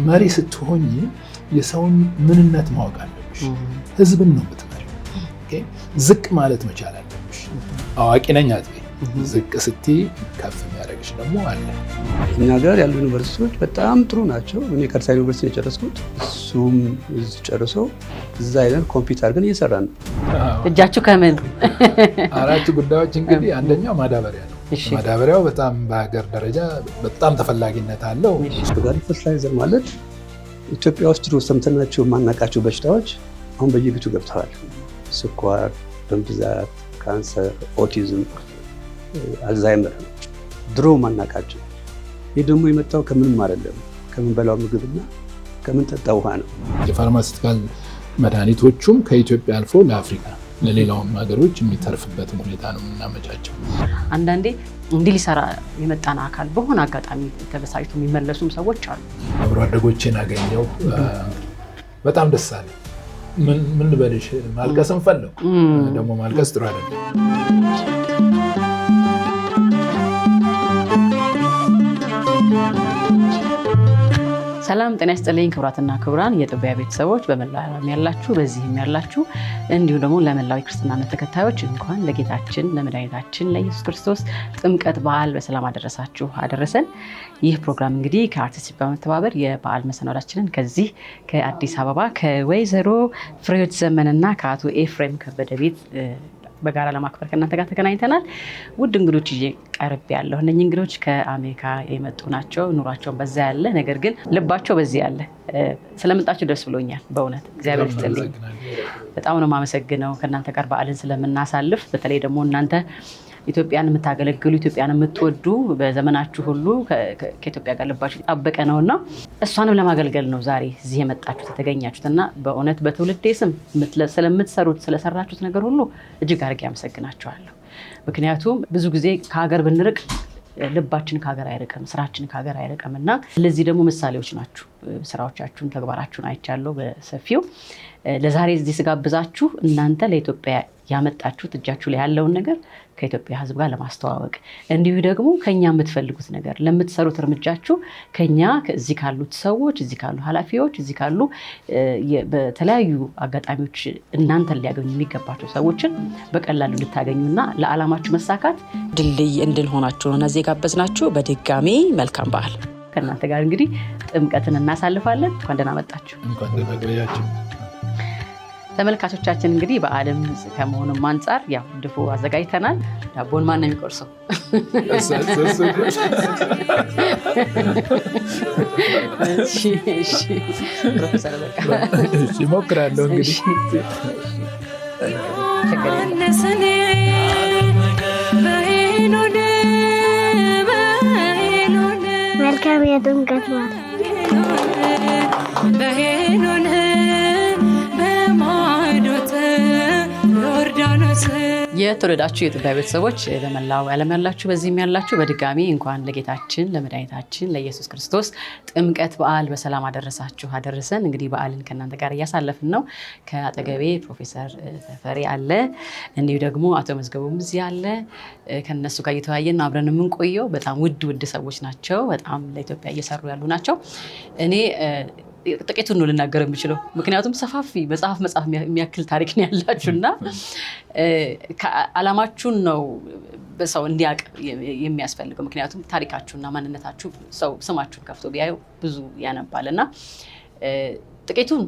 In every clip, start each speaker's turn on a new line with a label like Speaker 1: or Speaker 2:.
Speaker 1: መሪ ስትሆኚ የሰውን ምንነት ማወቅ አለብሽ። ህዝብን ነው የምትመሪው። ዝቅ ማለት መቻል አለብሽ። አዋቂ ነኝ አትበይ። ዝቅ ስትይ ከፍ የሚያደርግሽ ደግሞ አለ።
Speaker 2: እኛ ጋር ያሉ ዩኒቨርሲቲዎች በጣም ጥሩ ናቸው። እኔ ከአዲስ አበባ ዩኒቨርሲቲ የጨረስኩት እሱም እዚህ ጨርሶ እዛ አይደል ኮምፒውተር ግን እየሰራን ነው።
Speaker 3: እጃችሁ ከምን
Speaker 1: አራት ጉዳዮች እንግዲህ አንደኛው ማዳበሪያ ነው። ማዳበሪያው በጣም በሀገር ደረጃ በጣም ተፈላጊነት አለው።
Speaker 2: ጋር ፈርቲላይዘር ማለት ኢትዮጵያ ውስጥ ድሮ ሰምተናቸው የማናውቃቸው በሽታዎች አሁን በየቤቱ ገብተዋል። ስኳር፣ ደም ብዛት፣ ካንሰር፣ ኦቲዝም፣ አልዛይመር ድሮ ማናውቃቸው። ይህ ደግሞ የመጣው ከምንም አይደለም ከምንበላው ምግብና ከምንጠጣው ውሃ ነው።
Speaker 1: የፋርማሲቲካል መድኃኒቶቹም ከኢትዮጵያ አልፎ ለአፍሪካ ለሌላውም ሀገሮች የሚተርፍበትም ሁኔታ ነው የምናመቻቸው።
Speaker 3: አንዳንዴ እንዲህ ሊሰራ የመጣን አካል በሆነ አጋጣሚ ተበሳጭቶ የሚመለሱም ሰዎች አሉ።
Speaker 1: አብሮ አደጎቼን አገኘው፣ በጣም ደስ አለ። ምን ልበልሽ፣ ማልቀስም ፈለኩ። ደግሞ ማልቀስ ጥሩ አይደለም።
Speaker 3: ሰላም ጤና ይስጥልኝ ክቡራትና ክቡራን የጥበያ ቤተሰቦች በመላው ዓለም ያላችሁ በዚህም ያላችሁ እንዲሁ ደግሞ ለመላው ክርስትና እምነት ተከታዮች እንኳን ለጌታችን ለመድኃኒታችን ለኢየሱስ ክርስቶስ ጥምቀት በዓል በሰላም አደረሳችሁ አደረሰን። ይህ ፕሮግራም እንግዲህ ከአርቲስት በመተባበር የበዓል መሰናዷችንን ከዚህ ከአዲስ አበባ ከወይዘሮ ፍሬህይወት ዘመንና ከአቶ ኤፍሬም ከበደ ቤት በጋራ ለማክበር ከእናንተ ጋር ተገናኝተናል። ውድ እንግዶች ይዤ ቀርብ ያለሁ። እነኚህ እንግዶች ከአሜሪካ የመጡ ናቸው። ኑሯቸውን በዛ ያለ ነገር ግን ልባቸው በዚህ ያለ። ስለመጣችሁ ደስ ብሎኛል። በእውነት እግዚአብሔር ይስጥልኝ። በጣም ነው የማመሰግነው ከእናንተ ጋር በዓልን ስለምናሳልፍ። በተለይ ደግሞ እናንተ ኢትዮጵያን የምታገለግሉ ኢትዮጵያን የምትወዱ በዘመናችሁ ሁሉ ከኢትዮጵያ ጋር ልባችሁ የጣበቀ ነውና እሷንም ለማገልገል ነው ዛሬ እዚህ የመጣችሁት የተገኛችሁትና በእውነት በትውልዴ ስም ስለምትሰሩት ስለሰራችሁት ነገር ሁሉ እጅግ አድርጌ አመሰግናችኋለሁ። ምክንያቱም ብዙ ጊዜ ከሀገር ብንርቅ ልባችን ከሀገር አይርቅም፣ ስራችን ከሀገር አይርቅም እና ለዚህ ደግሞ ምሳሌዎች ናችሁ። ስራዎቻችሁን ተግባራችሁን አይቻለሁ በሰፊው። ለዛሬ እዚህ ስጋብዛችሁ እናንተ ለኢትዮጵያ ያመጣችሁት እጃችሁ ላይ ያለውን ነገር ከኢትዮጵያ ሕዝብ ጋር ለማስተዋወቅ እንዲሁ ደግሞ ከኛ የምትፈልጉት ነገር ለምትሰሩት እርምጃችሁ ከኛ እዚህ ካሉት ሰዎች እዚህ ካሉ ኃላፊዎች እዚህ ካሉ በተለያዩ አጋጣሚዎች እናንተን ሊያገኙ የሚገባቸው ሰዎችን በቀላሉ እንድታገኙና ለዓላማችሁ መሳካት ድልድይ እንድንሆናችሁ ነው እዚህ ጋበዝናችሁ። በድጋሚ መልካም በዓል። ከእናንተ ጋር እንግዲህ ጥምቀትን እናሳልፋለን። እንኳን ደህና መጣችሁ።
Speaker 1: እንኳን ደህና ቆያችሁ።
Speaker 3: ተመልካቾቻችን እንግዲህ በዓለም ከመሆኑም አንጻር ያው ድፎ አዘጋጅተናል። ዳቦን ማን ነው የሚቆርሰው? እሺ ፕሮፌሰር በቃ
Speaker 1: እሺ ሞክራለሁ እንግዲህ
Speaker 4: መልካም የጥምቀት በዓል
Speaker 3: የተወደዳችሁ የጥበያ ቤተሰቦች በመላው ዓለም ያላችሁ በዚህም ያላችሁ በድጋሚ እንኳን ለጌታችን ለመድኃኒታችን ለኢየሱስ ክርስቶስ ጥምቀት በዓል በሰላም አደረሳችሁ አደረሰን። እንግዲህ በዓልን ከእናንተ ጋር እያሳለፍን ነው። ከአጠገቤ ፕሮፌሰር ተፈሪ አለ፣ እንዲሁ ደግሞ አቶ መዝገቡም እዚህ አለ። ከነሱ ጋር እየተወያየን አብረን የምንቆየው በጣም ውድ ሰዎች ናቸው። በጣም ለኢትዮጵያ እየሰሩ ያሉ ናቸው። እኔ ጥቂቱን ነው ልናገር የምችለው፣ ምክንያቱም ሰፋፊ መጽሐፍ የሚያክል ታሪክ ነው ያላችሁና ዓላማችሁን ነው በሰው እንዲያውቅ የሚያስፈልገው። ምክንያቱም ታሪካችሁና ማንነታችሁ ሰው ስማችሁን ከፍቶ ቢያዩ ብዙ ያነባልና ጥቂቱን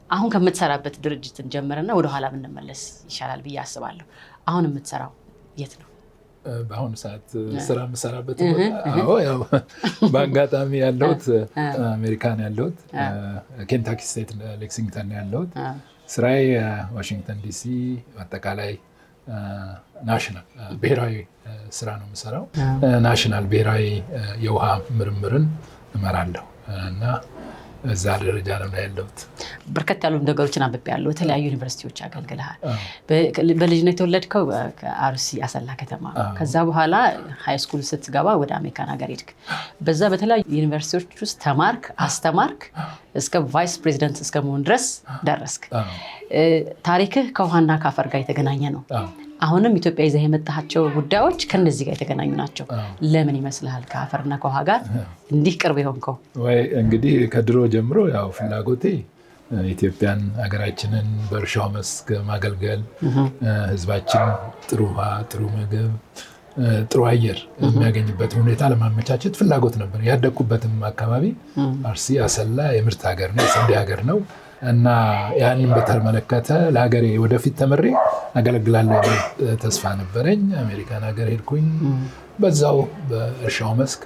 Speaker 3: አሁን ከምትሰራበት ድርጅትን ጀምረና ወደኋላ ብንመለስ ይሻላል ብዬ አስባለሁ። አሁን የምትሰራው የት ነው?
Speaker 1: በአሁኑ ሰዓት ስራ የምሰራበት ያው በአጋጣሚ ያለሁት አሜሪካን ያለሁት ኬንታኪ ስቴት ሌክሲንግተን ያለሁት። ስራዬ ዋሽንግተን ዲሲ አጠቃላይ ናሽናል ብሔራዊ ስራ ነው የምሰራው። ናሽናል ብሔራዊ የውሃ ምርምርን እመራለሁ እና እዛ ደረጃ ነው ያለሁት። በርከት
Speaker 3: ያሉ ነገሮችን አንብቤያለሁ። የተለያዩ ዩኒቨርሲቲዎች አገልግለሃል። በልጅነት የተወለድከው አርሲ አሰላ ከተማ፣ ከዛ በኋላ ሃይ ስኩል ስትገባ ወደ አሜሪካን ሀገር ሄድክ። በዛ በተለያዩ ዩኒቨርሲቲዎች ውስጥ ተማርክ፣ አስተማርክ፣ እስከ ቫይስ ፕሬዚደንት እስከ መሆን ድረስ ደረስክ። ታሪክህ ከውሃና ከአፈር ጋር የተገናኘ ነው። አሁንም ኢትዮጵያ ይዘህ የመጣሃቸው ጉዳዮች ከነዚህ ጋር የተገናኙ ናቸው። ለምን ይመስልሃል ከአፈርና ከውሃ ጋር እንዲህ ቅርብ የሆንከው?
Speaker 1: ወይ እንግዲህ ከድሮ ጀምሮ ያው ፍላጎቴ ኢትዮጵያን ሀገራችንን በእርሻው መስክ ማገልገል፣ ህዝባችን ጥሩ ውሃ፣ ጥሩ ምግብ፣ ጥሩ አየር የሚያገኝበት ሁኔታ ለማመቻቸት ፍላጎት ነበር። ያደግኩበትም አካባቢ አርሲ አሰላ የምርት ሀገር ነው፣ የስንዴ ሀገር ነው እና ያንን በተመለከተ ለሀገሬ ወደፊት ተመሬ አገለግላለሁ ተስፋ ነበረኝ። አሜሪካን ሀገር ሄድኩኝ። በዛው በእርሻው መስክ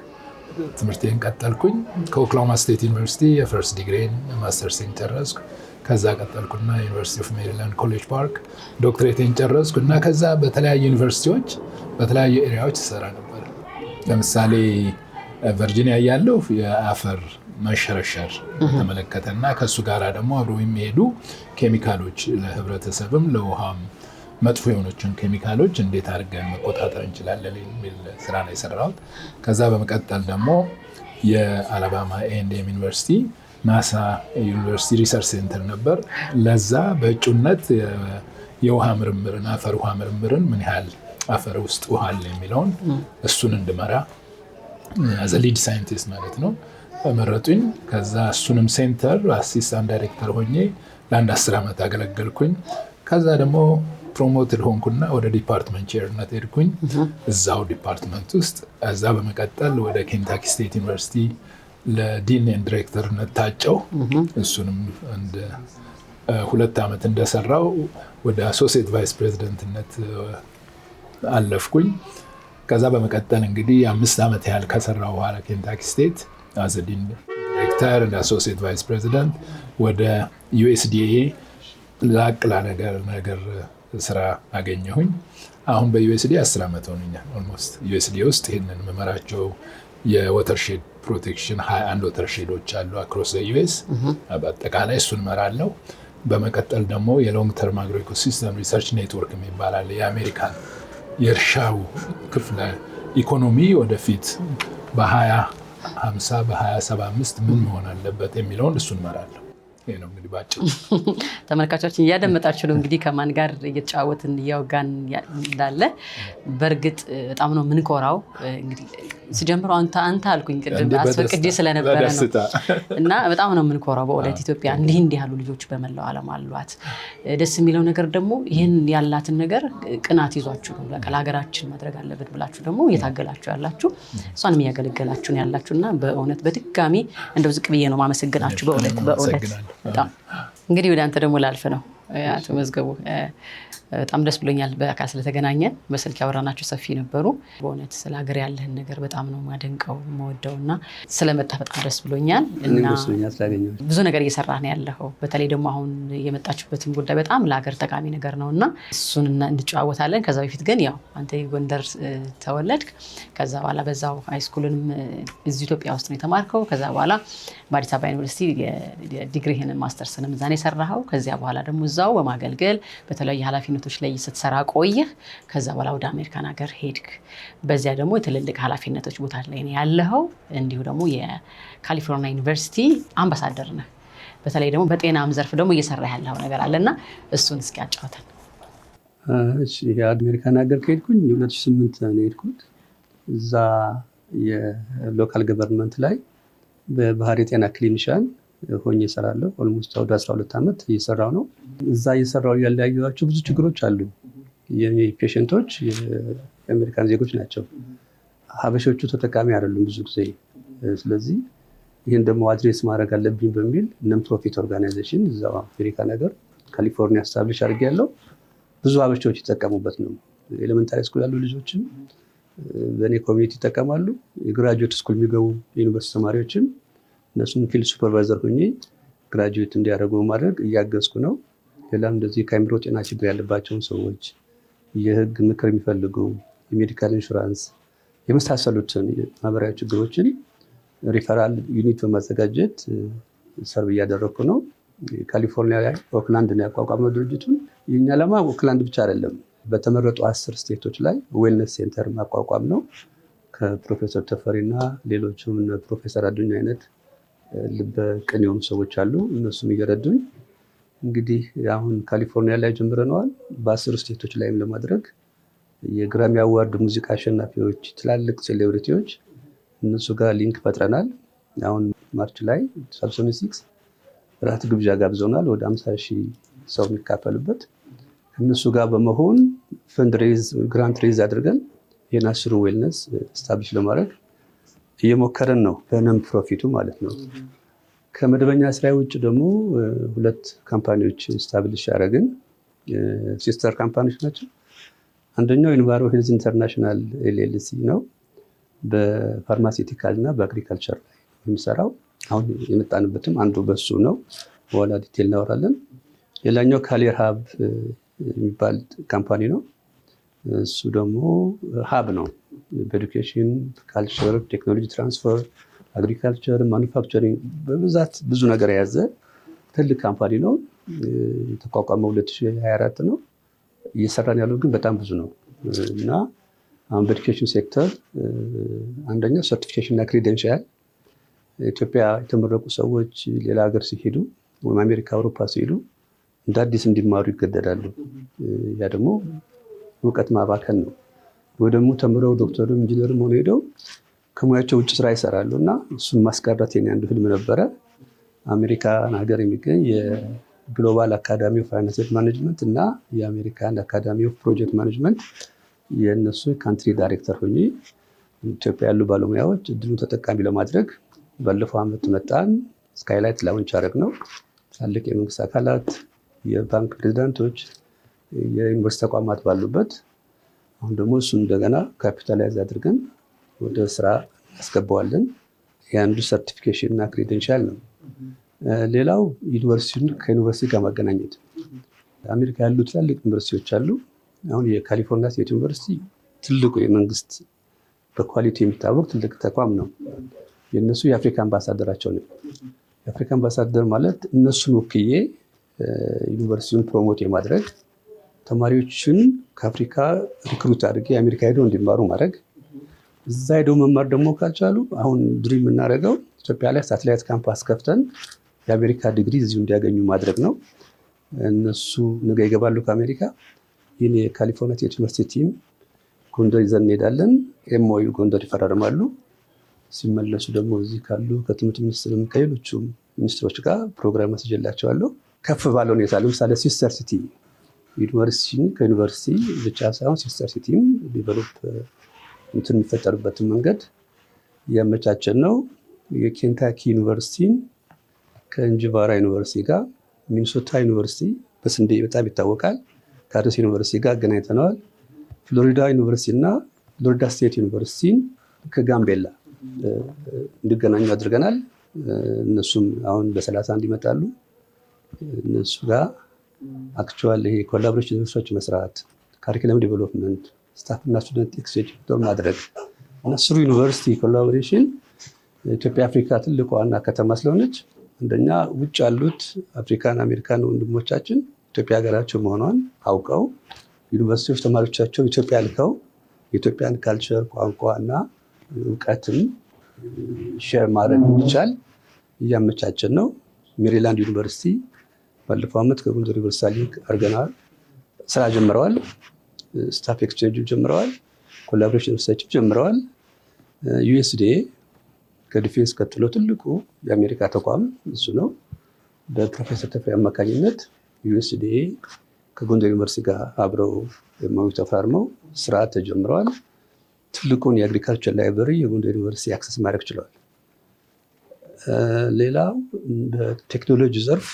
Speaker 1: ትምህርቴን ቀጠልኩኝ። ከኦክላሆማ ስቴት ዩኒቨርሲቲ የፈርስት ዲግሪን ማስተርሴን ጨረስኩ። ከዛ ቀጠልኩና ዩኒቨርሲቲ ኦፍ ሜሪላንድ ኮሌጅ ፓርክ ዶክትሬቴን ጨረስኩ እና ከዛ በተለያዩ ዩኒቨርሲቲዎች በተለያዩ ኤሪያዎች ይሰራ ነበር። ለምሳሌ ቨርጂኒያ ያለው የአፈር መሸረሸር ተመለከተና ከሱ ጋር ደግሞ አብረው የሚሄዱ ኬሚካሎች ለህብረተሰብም ለውሃም መጥፎ የሆኑትን ኬሚካሎች እንዴት አድርገን መቆጣጠር እንችላለን የሚል ስራ ነው የሰራሁት። ከዛ በመቀጠል ደግሞ የአላባማ ኤ&ኤም ዩኒቨርሲቲ ናሳ ዩኒቨርሲቲ ሪሰርች ሴንተር ነበር። ለዛ በእጩነት የውሃ ምርምርን አፈር ውሃ ምርምርን ምን ያህል አፈር ውስጥ ውሃ አለ የሚለውን እሱን እንድመራ አዘ ሊድ ሳይንቲስት ማለት ነው መረጡኝ። ከዛ እሱንም ሴንተር አሲስታንት ዳይሬክተር ሆኜ ለአንድ 10 ዓመት አገለገልኩኝ። ከዛ ደግሞ ፕሮሞትድ ሆንኩና ወደ ዲፓርትመንት ቼርነት ሄድኩኝ እዛው ዲፓርትመንት ውስጥ። እዛ በመቀጠል ወደ ኬንታኪ ስቴት ዩኒቨርሲቲ ለዲን ኤንድ ዲሬክተርነት ታጨው። እሱንም እንደ 2 ዓመት እንደሰራው ወደ አሶሲየት ቫይስ ፕሬዚደንትነት አለፍኩኝ። ከዛ በመቀጠል እንግዲህ 5 ዓመት ያህል ከሰራው በኋላ ኬንታኪ ስቴት አዘ ዲን ዲሬክተር እና አሶሲየት ቫይስ ፕሬዚደንት ወደ ዩኤስዲኤ ላቅላ ነገር ስራ አገኘሁኝ። አሁን በዩኤስዲኤ 10 ዓመት ሆኖኛል ኦልሞስት። ዩኤስዲኤ ውስጥ ይህንን መመራቸው የወተርሼድ ፕሮቴክሽን 21 ወተርሼዶች አሉ አክሮስ ዩኤስ። በአጠቃላይ እሱን መራለው። በመቀጠል ደግሞ የሎንግ ተርም አግሮ ኢኮሲስተም ሪሰርች ኔትወርክ የሚባል አለ። የአሜሪካን የእርሻው ክፍለ ኢኮኖሚ ወደፊት በ2050 በ2075 ምን መሆን አለበት የሚለውን እሱን መራለው። ይሄ ነው እንግዲህ ባጭሩ።
Speaker 3: ተመልካቾችን እያደመጣችሁ ነው እንግዲህ ከማን ጋር እየተጫወትን እያወጋን እንዳለ። በእርግጥ በጣም ነው የምንኮራው። እንግዲህ ሲጀምረው አንተ አልኩኝ ቅድም አስፈቅጄ ስለነበረ ነው እና በጣም ነው የምንኮራው በእውነት ኢትዮጵያ እንዲህ ያሉ ልጆች በመላው ዓለም አሏት። ደስ የሚለው ነገር ደግሞ ይህን ያላትን ነገር ቅናት ይዟችሁ ነው በቃ ለሀገራችን ማድረግ አለበት ብላችሁ ደግሞ እየታገላችሁ ያላችሁ እሷንም እያገለገላችሁ ያላችሁና በእውነት በድጋሚ እንደው ዝቅ ብዬ ነው ማመሰግናችሁ በእውነት በጣም። እንግዲህ ወደ አንተ ደግሞ ላልፍ ነው አቶ መዝገቡ። በጣም ደስ ብሎኛል በአካል ስለተገናኘን። በስልክ ያወራናቸው ሰፊ ነበሩ። በእውነት ስለ ሀገር ያለህን ነገር በጣም ነው ማደንቀው መወደውና ስለመጣ በጣም ደስ ብሎኛል። እና ብዙ ነገር እየሰራህ ነው ያለኸው። በተለይ ደግሞ አሁን የመጣችሁበትን ጉዳይ በጣም ለሀገር ጠቃሚ ነገር ነውና እሱን እንጨዋወታለን። ከዛ በፊት ግን ያው አንተ ጎንደር ተወለድክ። ከዛ በኋላ በዛው ሃይስኩልንም እዚህ ኢትዮጵያ ውስጥ ነው የተማርከው። ከዛ በኋላ በአዲስ አበባ ዩኒቨርሲቲ ዲግሪህን ማስተርስንም እዛ ነው የሰራኸው። ከዚያ በኋላ ደግሞ እዛው በማገልገል በተለያዩ ኃላፊነቶች ላይ ስትሰራ ቆየህ። ከዛ በኋላ ወደ አሜሪካን ሀገር ሄድክ። በዚያ ደግሞ የትልልቅ ኃላፊነቶች ቦታ ላይ ነው ያለኸው። እንዲሁ ደግሞ የካሊፎርኒያ ዩኒቨርሲቲ አምባሳደር ነህ። በተለይ ደግሞ በጤናም ዘርፍ ደግሞ እየሰራ ያለው ነገር አለና እሱን እስኪ አጫውተን።
Speaker 2: እሺ የአሜሪካን ሀገር ከሄድኩኝ 2008 ነው የሄድኩት። እዛ የሎካል ገቨርንመንት ላይ በባህር የጤና ክሊኒሻን ሆኜ እሰራለሁ። ኦልሞስት ወደ 12 ዓመት እየሰራው ነው። እዛ እየሰራው ያለያዩዋቸው ብዙ ችግሮች አሉ። የኔ ፔሸንቶች የአሜሪካን ዜጎች ናቸው። ሀበሾቹ ተጠቃሚ አይደሉም ብዙ ጊዜ። ስለዚህ ይህን ደግሞ አድሬስ ማድረግ አለብኝ በሚል ነን ፕሮፊት ኦርጋናይዜሽን እዛው አሜሪካን ሀገር ካሊፎርኒያ ስታብሊሽ አድርጌያለሁ። ብዙ ሀበሾች ይጠቀሙበት ነው። ኤሌመንታሪ ስኩል ያሉ ልጆችም በእኔ ኮሚኒቲ ይጠቀማሉ። የግራጁዌት ስኩል የሚገቡ የዩኒቨርሲቲ ተማሪዎችም እነሱም ፊልድ ሱፐርቫይዘር ሆኜ ግራጁዌት እንዲያደርጉ ማድረግ እያገዝኩ ነው። ሌላም እንደዚህ ከአእምሮ ጤና ችግር ያለባቸውን ሰዎች የህግ ምክር የሚፈልጉ የሜዲካል ኢንሹራንስ የመሳሰሉትን ማህበራዊ ችግሮችን ሪፈራል ዩኒት በማዘጋጀት ሰርቭ እያደረግኩ ነው። ካሊፎርኒያ ላይ ኦክላንድ ነው ያቋቋመው ድርጅቱን። የኛ ዓላማ ኦክላንድ ብቻ አይደለም፣ በተመረጡ 10 ስቴቶች ላይ ዌልነስ ሴንተር ማቋቋም ነው። ከፕሮፌሰር ተፈሪና ሌሎችም ፕሮፌሰር አዱኛ አይነት ልበ ቅን የሆኑ ሰዎች አሉ። እነሱም እየረዱኝ እንግዲህ አሁን ካሊፎርኒያ ላይ ጀምረነዋል። በ10 ስቴቶች ላይም ለማድረግ የግራሚ አዋርድ ሙዚቃ አሸናፊዎች፣ ትላልቅ ሴሌብሪቲዎች እነሱ ጋር ሊንክ ፈጥረናል። አሁን ማርች ላይ ሳብሶኒክስ ራት ግብዣ ጋብዘውናል፣ ወደ 50,000 ሰው የሚካፈልበት። እነሱ ጋር በመሆን ፈንድሬዝ ግራንት ሬዝ አድርገን የናስሩ ዌልነስ ስታብሊሽ ለማድረግ እየሞከረን ነው፣ በነን ፕሮፊቱ ማለት ነው። ከመደበኛ ስራ ውጭ ደግሞ 2 ካምፓኒዎች ስታብሊሽ ያደረግን ሲስተር ካምፓኒዎች ናቸው። አንደኛው ኢንቫይሮ ሄልዝ ኢንተርናሽናል ኤልኤልሲ ነው። በፋርማሲቲካል እና በአግሪካልቸር ላይ የሚሰራው። አሁን የመጣንበትም አንዱ በሱ ነው። በኋላ ዲቴል እናወራለን። ሌላኛው ካሌር ሀብ የሚባል ካምፓኒ ነው። እሱ ደግሞ ሀብ ነው። በኤዱኬሽን፣ ካልቸር፣ ቴክኖሎጂ ትራንስፈር፣ አግሪካልቸር፣ ማኑፋክቸሪንግ በብዛት ብዙ ነገር የያዘ ትልቅ ካምፓኒ ነው። የተቋቋመው 2024 ነው። እየሰራን ያለው ግን በጣም ብዙ ነው እና አሁን በኤዱኬሽን ሴክተር አንደኛው ሰርቲፊኬሽን እና ክሬደንሻል ኢትዮጵያ የተመረቁ ሰዎች ሌላ ሀገር ሲሄዱ ወይም አሜሪካ፣ አውሮፓ ሲሄዱ እንደ አዲስ እንዲማሩ ይገደዳሉ። ያ ደግሞ እውቀት ማባከን ነው። ወይ ደግሞ ተምረው ዶክተርም ኢንጂነርም ሆነው ሄደው ከሙያቸው ውጭ ስራ ይሰራሉ እና እሱን ማስቀረት የኔ አንዱ ህልም ነበረ። አሜሪካን ሀገር የሚገኝ የግሎባል አካዳሚ ኦፍ ፋይናንስ ማኔጅመንት እና የአሜሪካን አካዳሚ ኦፍ ፕሮጀክት ማኔጅመንት የእነሱ ካንትሪ ዳይሬክተር ሆኜ ኢትዮጵያ ያሉ ባለሙያዎች እድሉን ተጠቃሚ ለማድረግ ባለፈው ዓመት መጣን። ስካይላይት ላውንች አደረግ ነው። ትላልቅ የመንግስት አካላት፣ የባንክ ፕሬዚዳንቶች፣ የዩኒቨርሲቲ ተቋማት ባሉበት አሁን ደግሞ እሱን እንደገና ካፒታላይዝ አድርገን ወደ ስራ ያስገባዋለን። የአንዱ ሰርቲፊኬሽን እና ክሬደንሻል ነው። ሌላው ዩኒቨርሲቲውን ከዩኒቨርሲቲ ጋር ማገናኘት። አሜሪካ ያሉ ትላልቅ ዩኒቨርሲቲዎች አሉ። አሁን የካሊፎርኒያ ስቴት ዩኒቨርሲቲ ትልቁ የመንግስት በኳሊቲ የሚታወቅ ትልቅ ተቋም ነው። የእነሱ የአፍሪካ አምባሳደራቸው ነው። የአፍሪካ አምባሳደር ማለት እነሱን ወክዬ ዩኒቨርሲቲውን ፕሮሞት የማድረግ ተማሪዎችን ከአፍሪካ ሪክሩት አድርጌ የአሜሪካ ሄደው እንዲማሩ ማድረግ፣ እዛ ሄደው መማር ደግሞ ካልቻሉ አሁን ድሪም የምናደርገው ኢትዮጵያ ላይ ሳተላይት ካምፓስ ከፍተን የአሜሪካ ዲግሪ እዚሁ እንዲያገኙ ማድረግ ነው። እነሱ ነገ ይገባሉ ከአሜሪካ። ይህን የካሊፎርኒያ ስቴት ዩኒቨርሲቲ ቲም ጎንደር ይዘን እንሄዳለን። ኤምኦዩ ጎንደር ይፈራርማሉ። ሲመለሱ ደግሞ እዚህ ካሉ ከትምህርት ሚኒስትርም ከሌሎቹም ሚኒስትሮች ጋር ፕሮግራም መስጀላቸዋለሁ። ከፍ ባለ ሁኔታ ለምሳሌ ሲስተር ሲቲ ዩኒቨርሲቲ ከዩኒቨርሲቲ ብቻ ሳይሆን ሲስተር ሲቲም ዲቨሎፕ እንትን የሚፈጠርበትን መንገድ ያመቻቸን ነው። የኬንታኪ ዩኒቨርሲቲን ከእንጅባራ ዩኒቨርሲቲ ጋር፣ ሚኒሶታ ዩኒቨርሲቲ በስንዴ በጣም ይታወቃል፣ ከአዲስ ዩኒቨርሲቲ ጋር አገናኝተነዋል። ፍሎሪዳ ዩኒቨርሲቲ እና ፍሎሪዳ ስቴት ዩኒቨርሲቲን ከጋምቤላ እንዲገናኙ አድርገናል። እነሱም አሁን በ31 ይመጣሉ። እነሱ ጋር አክቹዋል ይሄ ኮላቦሬሽን ሪሰርች መስራት፣ ካሪኩለም ዴቨሎፕመንት፣ ስታፍ እና ስቱደንት ኤክስቼንጅ ማድረግ እና ስሩ ዩኒቨርሲቲ ኮላቦሬሽን ኢትዮጵያ አፍሪካ ትልቋ ዋና ከተማ ስለሆነች አንደኛ ውጭ ያሉት አፍሪካን አሜሪካን ወንድሞቻችን ኢትዮጵያ ሀገራቸው መሆኗን አውቀው ዩኒቨርሲቲዎች ተማሪዎቻቸው ኢትዮጵያ ልከው የኢትዮጵያን ካልቸር ቋንቋ እና እውቀትን ሼር ማድረግ ይቻል እያመቻቸን ነው። ሜሪላንድ ዩኒቨርሲቲ ባለፈው ዓመት ከጎንደር ዩኒቨርሲቲ ሊንክ አድርገናል። ስራ ጀምረዋል። ስታፍ ኤክስቼንጅ ጀምረዋል። ኮላቦሬሽን ሪሰርች ጀምረዋል። ዩኤስዲኤ ከዲፌንስ ቀጥሎ ትልቁ የአሜሪካ ተቋም እሱ ነው። በፕሮፌሰር ተፈሪ አማካኝነት ዩኤስዲኤ ከጎንደር ዩኒቨርሲቲ ጋር አብረው ማዊት ተፈራርመው ስራ ተጀምረዋል። ትልቁን የአግሪካልቸር ላይብረሪ የጎንደር ዩኒቨርሲቲ አክሰስ ማድረግ ችለዋል። ሌላው በቴክኖሎጂ ዘርፍ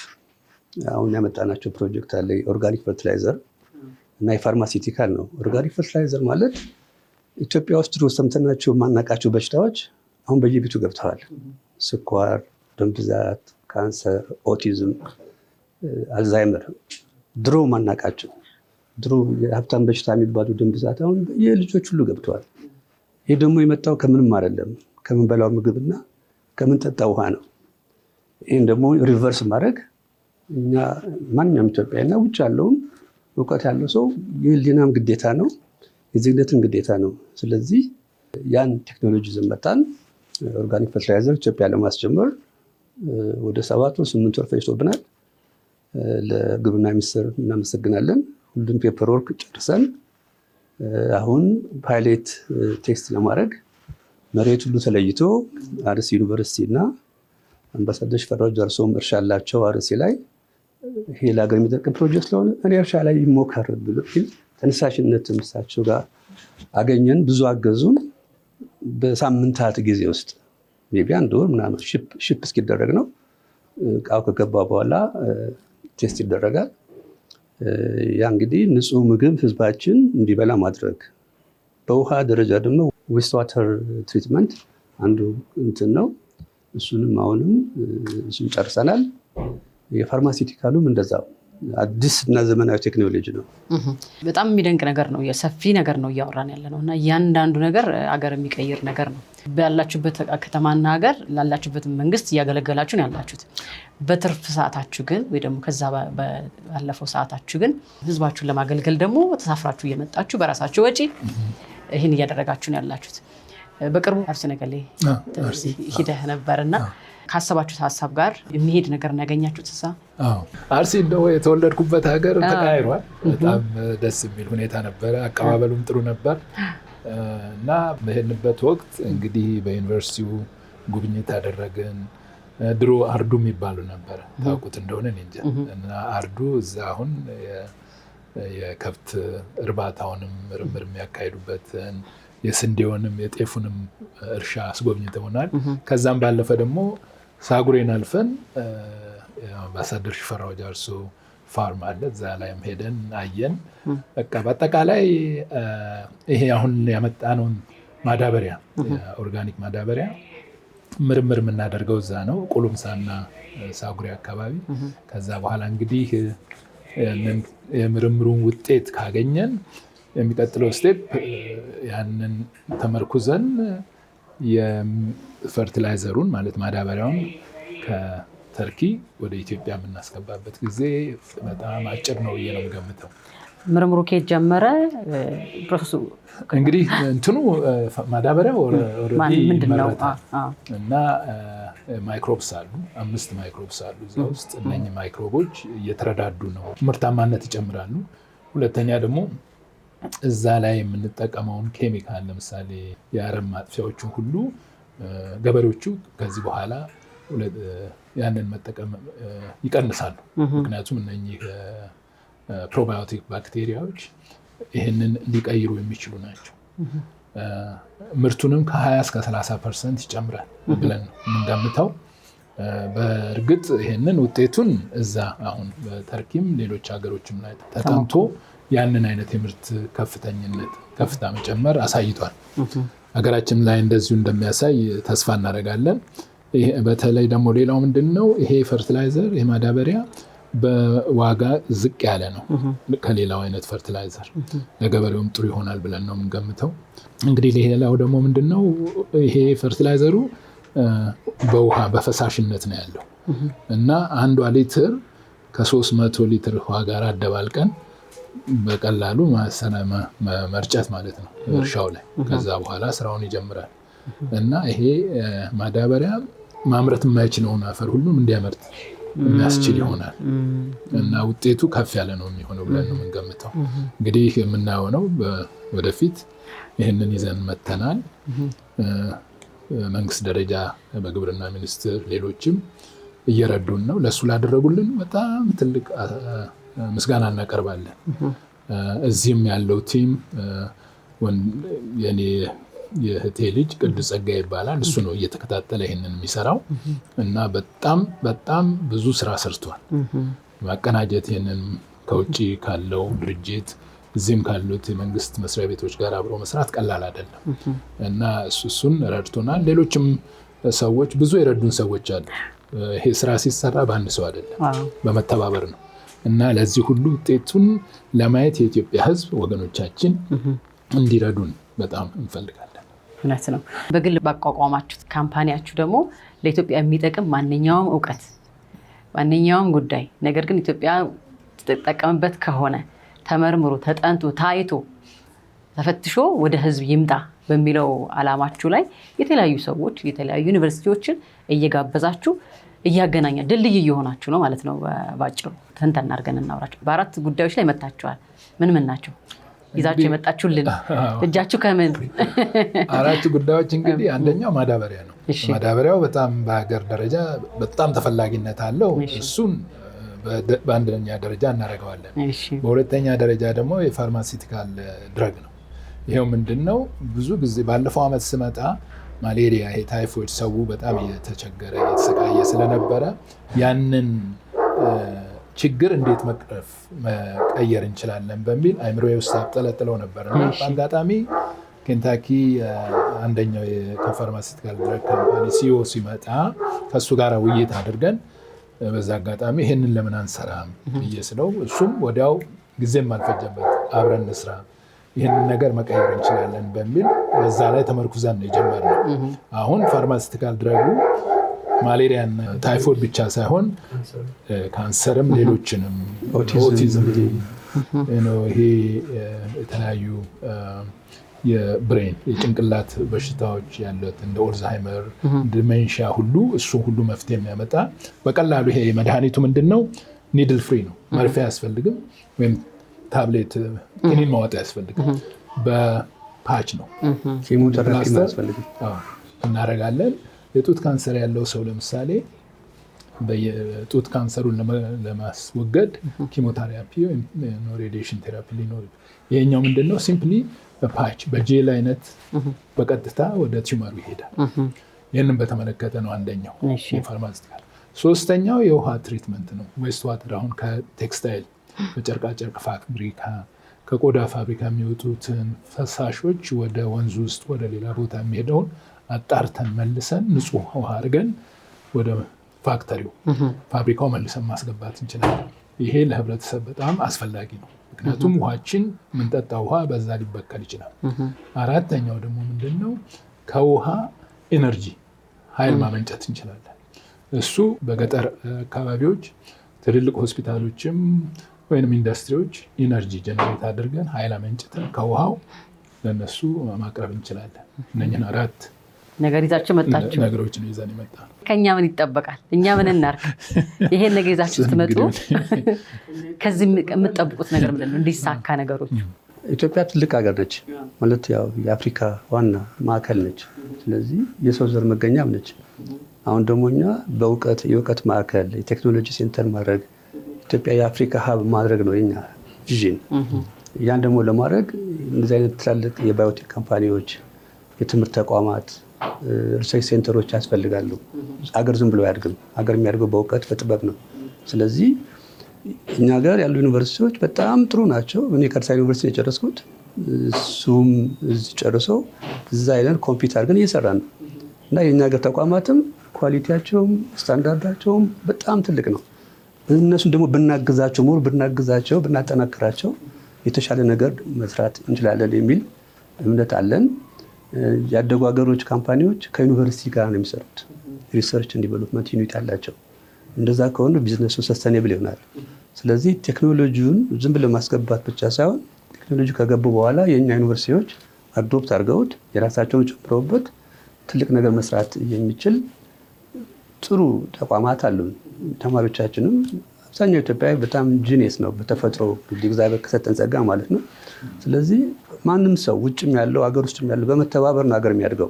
Speaker 2: አሁን ያመጣናቸው ፕሮጀክት አለ። ኦርጋኒክ ፈርቲላይዘር እና የፋርማሲቲካል ነው። ኦርጋኒክ ፈርቲላይዘር ማለት ኢትዮጵያ ውስጥ ድሮ ሰምተናቸው የማናውቃቸው በሽታዎች አሁን በየቤቱ ገብተዋል። ስኳር፣ ደም ብዛት፣ ካንሰር፣ ኦቲዝም፣ አልዛይመር ድሮ ማናውቃቸው ድሮ የሀብታም በሽታ የሚባሉ ደም ብዛት አሁን የልጆች ሁሉ ገብተዋል። ይህ ደግሞ የመጣው ከምንም አይደለም፣ ከምንበላው ምግብና ከምንጠጣው ውሃ ነው። ይህን ደግሞ ሪቨርስ ማድረግ እኛ ማንኛውም ኢትዮጵያና ውጭ ያለውም እውቀት ያለው ሰው የህሊናም ግዴታ ነው፣ የዜግነትም ግዴታ ነው። ስለዚህ ያን ቴክኖሎጂ ዘመጣን። ኦርጋኒክ ፈርቲላይዘር ኢትዮጵያ ለማስጀመር ወደ 7 ወር 8 ወር ፈጅቶብናል። ለግብርና ሚኒስቴር እናመሰግናለን። ሁሉም ፔፐር ወርክ ጨርሰን አሁን ፓይሌት ቴስት ለማድረግ መሬት ሁሉ ተለይቶ አርሲ ዩኒቨርሲቲ እና አምባሳደር ሽፈራው ጃርሶም እርሻ አላቸው አርሲ ላይ ይሄ ለሀገር የሚጠቅም ፕሮጀክት ስለሆነ እኔ እርሻ ላይ ይሞከር ብሎ ተነሳሽነት እሳቸው ጋር አገኘን። ብዙ አገዙን። በሳምንታት ጊዜ ውስጥ ሜቢ 1 ወር ምናምን ሽፕ እስኪደረግ ነው። እቃው ከገባ በኋላ ቴስት ይደረጋል። ያ እንግዲህ ንጹህ ምግብ ህዝባችን እንዲበላ ማድረግ፣ በውሃ ደረጃ ደግሞ ዌስት ዋተር ትሪትመንት አንዱ እንትን ነው። እሱንም አሁንም እሱን ጨርሰናል። የፋርማሲውቲካሉም እንደዛው አዲስ እና ዘመናዊ ቴክኖሎጂ ነው።
Speaker 3: በጣም የሚደንቅ ነገር ነው። የሰፊ ነገር ነው እያወራን ያለ ነው እና እያንዳንዱ ነገር አገር የሚቀይር ነገር ነው። ባላችሁበት ከተማና ሀገር ላላችሁበት መንግስት እያገለገላችሁ ነው ያላችሁት። በትርፍ ሰዓታችሁ ግን ወይ ደግሞ ከዛ ባለፈው ሰዓታችሁ ግን ህዝባችሁን ለማገልገል ደግሞ ተሳፍራችሁ እየመጣችሁ በራሳችሁ ወጪ ይህን እያደረጋችሁ ነው ያላችሁት። በቅርቡ አርሲ ነገሌ ሂደህ ነበርና ካሰባችሁት ሀሳብ ጋር የሚሄድ ነገር እናገኛችሁት? እዛ
Speaker 1: አርሲ እንደው የተወለድኩበት ሀገር ተቃይሯል። በጣም ደስ የሚል ሁኔታ ነበረ። አቀባበሉም ጥሩ ነበር እና በሄድንበት ወቅት እንግዲህ በዩኒቨርሲቲው ጉብኝት አደረግን። ድሮ አርዱ የሚባሉ ነበረ፣ ታውቁት እንደሆነ እንጃ። እና አርዱ እዛ አሁን የከብት እርባታውንም ምርምር የሚያካሂዱበትን የስንዴውንም የጤፉንም እርሻ አስጎብኝተውናል። ከዛም ባለፈ ደግሞ ሳጉሬን አልፈን አምባሳደር ሽፈራው ጃርሶ ፋርም አለ፣ እዛ ላይም ሄደን አየን። በቃ በአጠቃላይ ይሄ አሁን ያመጣነውን ማዳበሪያ ኦርጋኒክ ማዳበሪያ ምርምር የምናደርገው እዛ ነው፣ ቁሉምሳና ሳጉሬ አካባቢ። ከዛ በኋላ እንግዲህ የምርምሩን ውጤት ካገኘን የሚቀጥለው ስቴፕ ያንን ተመርኩዘን የፈርቲላይዘሩን ማለት ማዳበሪያውን ከተርኪ ወደ ኢትዮጵያ የምናስገባበት ጊዜ በጣም አጭር ነው ብዬ ነው የምገምተው።
Speaker 3: ምርምሩ ከየት ጀመረ? ፕሮሰሱ
Speaker 1: እንግዲህ እንትኑ ማዳበሪያው ኦልሬዲ ይመረታል እና ማይክሮብስ አሉ፣ 5 ማይክሮብስ አሉ እዛ ውስጥ። እነኚህ ማይክሮቦች እየተረዳዱ ነው፣ ምርታማነት ይጨምራሉ። ሁለተኛ ደግሞ እዛ ላይ የምንጠቀመውን ኬሚካል ለምሳሌ የአረም ማጥፊያዎችን ሁሉ ገበሬዎቹ ከዚህ በኋላ ያንን መጠቀም ይቀንሳሉ። ምክንያቱም እነኚህ ፕሮባዮቲክ ባክቴሪያዎች ይህንን ሊቀይሩ የሚችሉ ናቸው። ምርቱንም ከ20 እስከ 30% ይጨምራል ብለን ነው የምንገምተው። በእርግጥ ይህንን ውጤቱን እዛ አሁን በተርኪም ሌሎች ሀገሮችም ላይ ተጠንቶ ያንን አይነት የምርት ከፍታ መጨመር አሳይቷል። ሀገራችን ላይ እንደዚሁ እንደሚያሳይ ተስፋ እናደርጋለን። በተለይ ደግሞ ሌላው ምንድነው ይሄ ፈርቲላይዘር ይሄ ማዳበሪያ በዋጋ ዝቅ ያለ ነው ከሌላው አይነት ፈርቲላይዘር። ለገበሬውም ጥሩ ይሆናል ብለን ነው የምንገምተው። እንግዲህ ሌላው ደግሞ ምንድነው ይሄ ፈርቲላይዘሩ በውሃ በፈሳሽነት ነው ያለው እና 1 ሊትር ከ300 ሊትር ውሃ ጋር አደባልቀን በቀላሉ መርጨት ማለት ነው እርሻው ላይ። ከዛ በኋላ ስራውን ይጀምራል እና ይሄ ማዳበሪያ ማምረት የማይችለውን አፈር ሁሉም እንዲያመርት የሚያስችል ይሆናል እና ውጤቱ ከፍ ያለ ነው የሚሆነው ብለን ነው የምንገምተው። እንግዲህ የምናየው ነው ወደፊት ይህንን ይዘን መተናል። መንግስት ደረጃ በግብርና ሚኒስቴር ሌሎችም እየረዱን ነው። ለሱ ላደረጉልን በጣም ትልቅ ምስጋና እናቀርባለን። እዚህም ያለው ቲም የኔ የእህቴ ልጅ ቅዱስ ጸጋ ይባላል። እሱ ነው እየተከታተለ ይሄንን የሚሰራው እና በጣም ብዙ ስራ ሰርቷል። ማቀናጀት ይሄንን ከውጪ ካለው ድርጅት እዚህም ካሉት የመንግስት መስሪያ ቤቶች ጋር አብሮ መስራት ቀላል አይደለም እና እሱን ረድቶናል። ሌሎችም ሰዎች ብዙ የረዱን ሰዎች አሉ። ይሄ ስራ ሲሰራ በአንድ ሰው አይደለም፣ በመተባበር ነው እና ለዚህ ሁሉ ውጤቱን ለማየት የኢትዮጵያ ሕዝብ ወገኖቻችን እንዲረዱን በጣም እንፈልጋለን።
Speaker 3: እውነት ነው። በግል ባቋቋማችሁት ካምፓኒያችሁ ደግሞ ለኢትዮጵያ የሚጠቅም ማንኛውም እውቀት ማንኛውም ጉዳይ ነገር ግን ኢትዮጵያ ተጠቀምበት ከሆነ ተመርምሮ ተጠንቶ ታይቶ ተፈትሾ ወደ ሕዝብ ይምጣ በሚለው ዓላማችሁ ላይ የተለያዩ ሰዎች የተለያዩ ዩኒቨርሲቲዎችን እየጋበዛችሁ እያገናኛ ድልድይ እየሆናችሁ ነው ማለት ነው። ባጭሩ ተንተና አድርገን እናውራቸው። በ4 ጉዳዮች ላይ መታችኋል። ምን ናቸው? ይዛችሁ የመጣችሁልን እጃችሁ ከምን?
Speaker 1: 4 ጉዳዮች እንግዲህ አንደኛው ማዳበሪያ ነው። ማዳበሪያው በጣም በሀገር ደረጃ በጣም ተፈላጊነት አለው። እሱን በአንደኛ ደረጃ እናደርገዋለን። በሁለተኛ ደረጃ ደግሞ የፋርማሲቲካል ድረግ ነው። ይሄው ምንድነው ብዙ ጊዜ ባለፈው ዓመት ስመጣ ማሌሪያ፣ ታይፎይድ ሰው በጣም እየተቸገረ እየተሰቃየ ስለነበረ ያንን ችግር እንዴት መቀየር እንችላለን በሚል አይምሮዬ ውስጥ አብጠለጥለው ነበር እና በአጋጣሚ ኬንታኪ አንደኛው ከፋርማሲቲካል ድረግ ካምፓኒ ሲኦ ሲመጣ ከእሱ ጋር ውይይት አድርገን በዛ አጋጣሚ ይህንን ለምን አንሰራም ብዬ ስለው እሱም ወዲያው ጊዜም አልፈጀበት አብረን እንስራ ይህንን ነገር መቀየር እንችላለን በሚል በዛ ላይ ተመርኩዘን ነው የጀመርነው። አሁን ፋርማሲቲካል ድረጉ ማሌሪያና ታይፎይድ ብቻ ሳይሆን ካንሰርም ሌሎችንም ኦቲዝም ይሄ የተለያዩ የብሬን የጭንቅላት በሽታዎች ያሉት እንደ ኦልዛይመር ዲሜንሺያ ሁሉ እሱ ሁሉ መፍትሄ የሚያመጣ በቀላሉ ይሄ መድኃኒቱ ምንድነው ኒድል ፍሪ ነው። መርፌ አያስፈልግም ወይም ታብሌት ክኒን ማዋጥ አያስፈልግም። በፓች ነው
Speaker 2: ኬሞቴራፒ አያስፈልግም።
Speaker 1: እናደርጋለን። የጡት ካንሰር ያለው ሰው ለምሳሌ በየጡት ካንሰሩን ለማስወገድ ኪሞቴራፒ ወይም ሬዲዬሽን ቴራፒ ሊኖር ይሄኛው ምንድነው ሲምፕሊ በፓች በጄል አይነት በቀጥታ ወደ ቲዩመሩ ይሄዳል። ይህንን በተመለከተ ነው አንደኛው የፋርማሲቲካል። ሶስተኛው የውሃ ትሪትመንት ነው። ዌስት ዋተር አሁን ከቴክስታይል ከጨርቃጨርቅ ፋብሪካ ከቆዳ ፋብሪካ የሚወጡትን ፈሳሾች ወደ ወንዙ ውስጥ ወደ ሌላ ቦታ የሚሄደውን አጣርተን መልሰን ንጹህ ውሃ አድርገን ወደ ፋክተሪው ፋብሪካው መልሰን ማስገባት እንችላለን። ይሄ ለህብረተሰብ በጣም አስፈላጊ ነው። ምክንያቱም ውሃችን የምንጠጣ ውሃ በዛ ሊበከል ይችላል። አራተኛው ደግሞ ምንድነው ከውሃ ኤነርጂ ኃይል ማመንጨት እንችላለን። እሱ በገጠር አካባቢዎች ትልልቅ ሆስፒታሎችም ወይንም ኢንዱስትሪዎች ኢነርጂ ጀነሬት አድርገን ኃይል አመንጭተን ከውሃው ለነሱ ማቅረብ እንችላለን። እነኝህን 4
Speaker 3: ነገር ይዛችሁ መጣችሁ።
Speaker 1: ነገሮች ነው ይዘን የመጣ ነው።
Speaker 3: ከኛ ምን ይጠበቃል? እኛ ምን እናርክ? ይሄን ነገር ይዛችሁ ስትመጡ ከዚህ የምትጠብቁት ነገር ምንድን ነው እንዲሳካ ነገሮች?
Speaker 2: ኢትዮጵያ ትልቅ ሀገር ነች ማለት ያው የአፍሪካ ዋና ማዕከል ነች። ስለዚህ የሰው ዘር መገኛም ነች። አሁን ደግሞ እኛ የእውቀት ማዕከል የቴክኖሎጂ ሴንተር ማድረግ ኢትዮጵያ የአፍሪካ ሀብ ማድረግ ነው የኛ ቪዥን። ያን ደግሞ ለማድረግ እንደዚህ አይነት ትላልቅ የባዮቴክ ካምፓኒዎች፣ የትምህርት ተቋማት፣ ሪሰርች ሴንተሮች ያስፈልጋሉ። አገር ዝም ብሎ አያድግም። አገር የሚያድገው በእውቀት በጥበብ ነው። ስለዚህ እኛ ጋር ያሉ ዩኒቨርሲቲዎች በጣም ጥሩ ናቸው። እኔ ከአዲስ አበባ ዩኒቨርሲቲ የጨረስኩት እሱም እዚህ ጨርሰው እዛ አይለን ኮምፒውተር ግን እየሰራ ነው እና የእኛ ሀገር ተቋማትም ኳሊቲያቸውም ስታንዳርዳቸውም በጣም ትልቅ ነው። እነሱን ደግሞ ብናግዛቸው ብናጠናክራቸው የተሻለ ነገር መስራት እንችላለን የሚል እምነት አለን። ያደጉ ሀገሮች ካምፓኒዎች ከዩኒቨርሲቲ ጋር ነው የሚሰሩት። ሪሰርች ኤንድ ዲቨሎፕመንት ዩኒት አላቸው። እንደዛ ከሆነ ቢዝነሱ ሰስተኔብል ይሆናል። ስለዚህ ቴክኖሎጂውን ዝም ብሎ ማስገባት ብቻ ሳይሆን ቴክኖሎጂ ከገቡ በኋላ የኛ ዩኒቨርሲቲዎች አዶፕት አድርገውት የራሳቸውን ጨምረውበት ትልቅ ነገር መስራት የሚችል ጥሩ ተቋማት አሉ። ተማሪዎቻችንም አብዛኛው ኢትዮጵያዊ በጣም ጂኒየስ ነው በተፈጥሮ እግዚአብሔር ከሰጠን ጸጋ ማለት ነው። ስለዚህ ማንም ሰው ውጭም ያለው ሀገር ውስጥም ያለው በመተባበር ነው ሀገር የሚያድገው።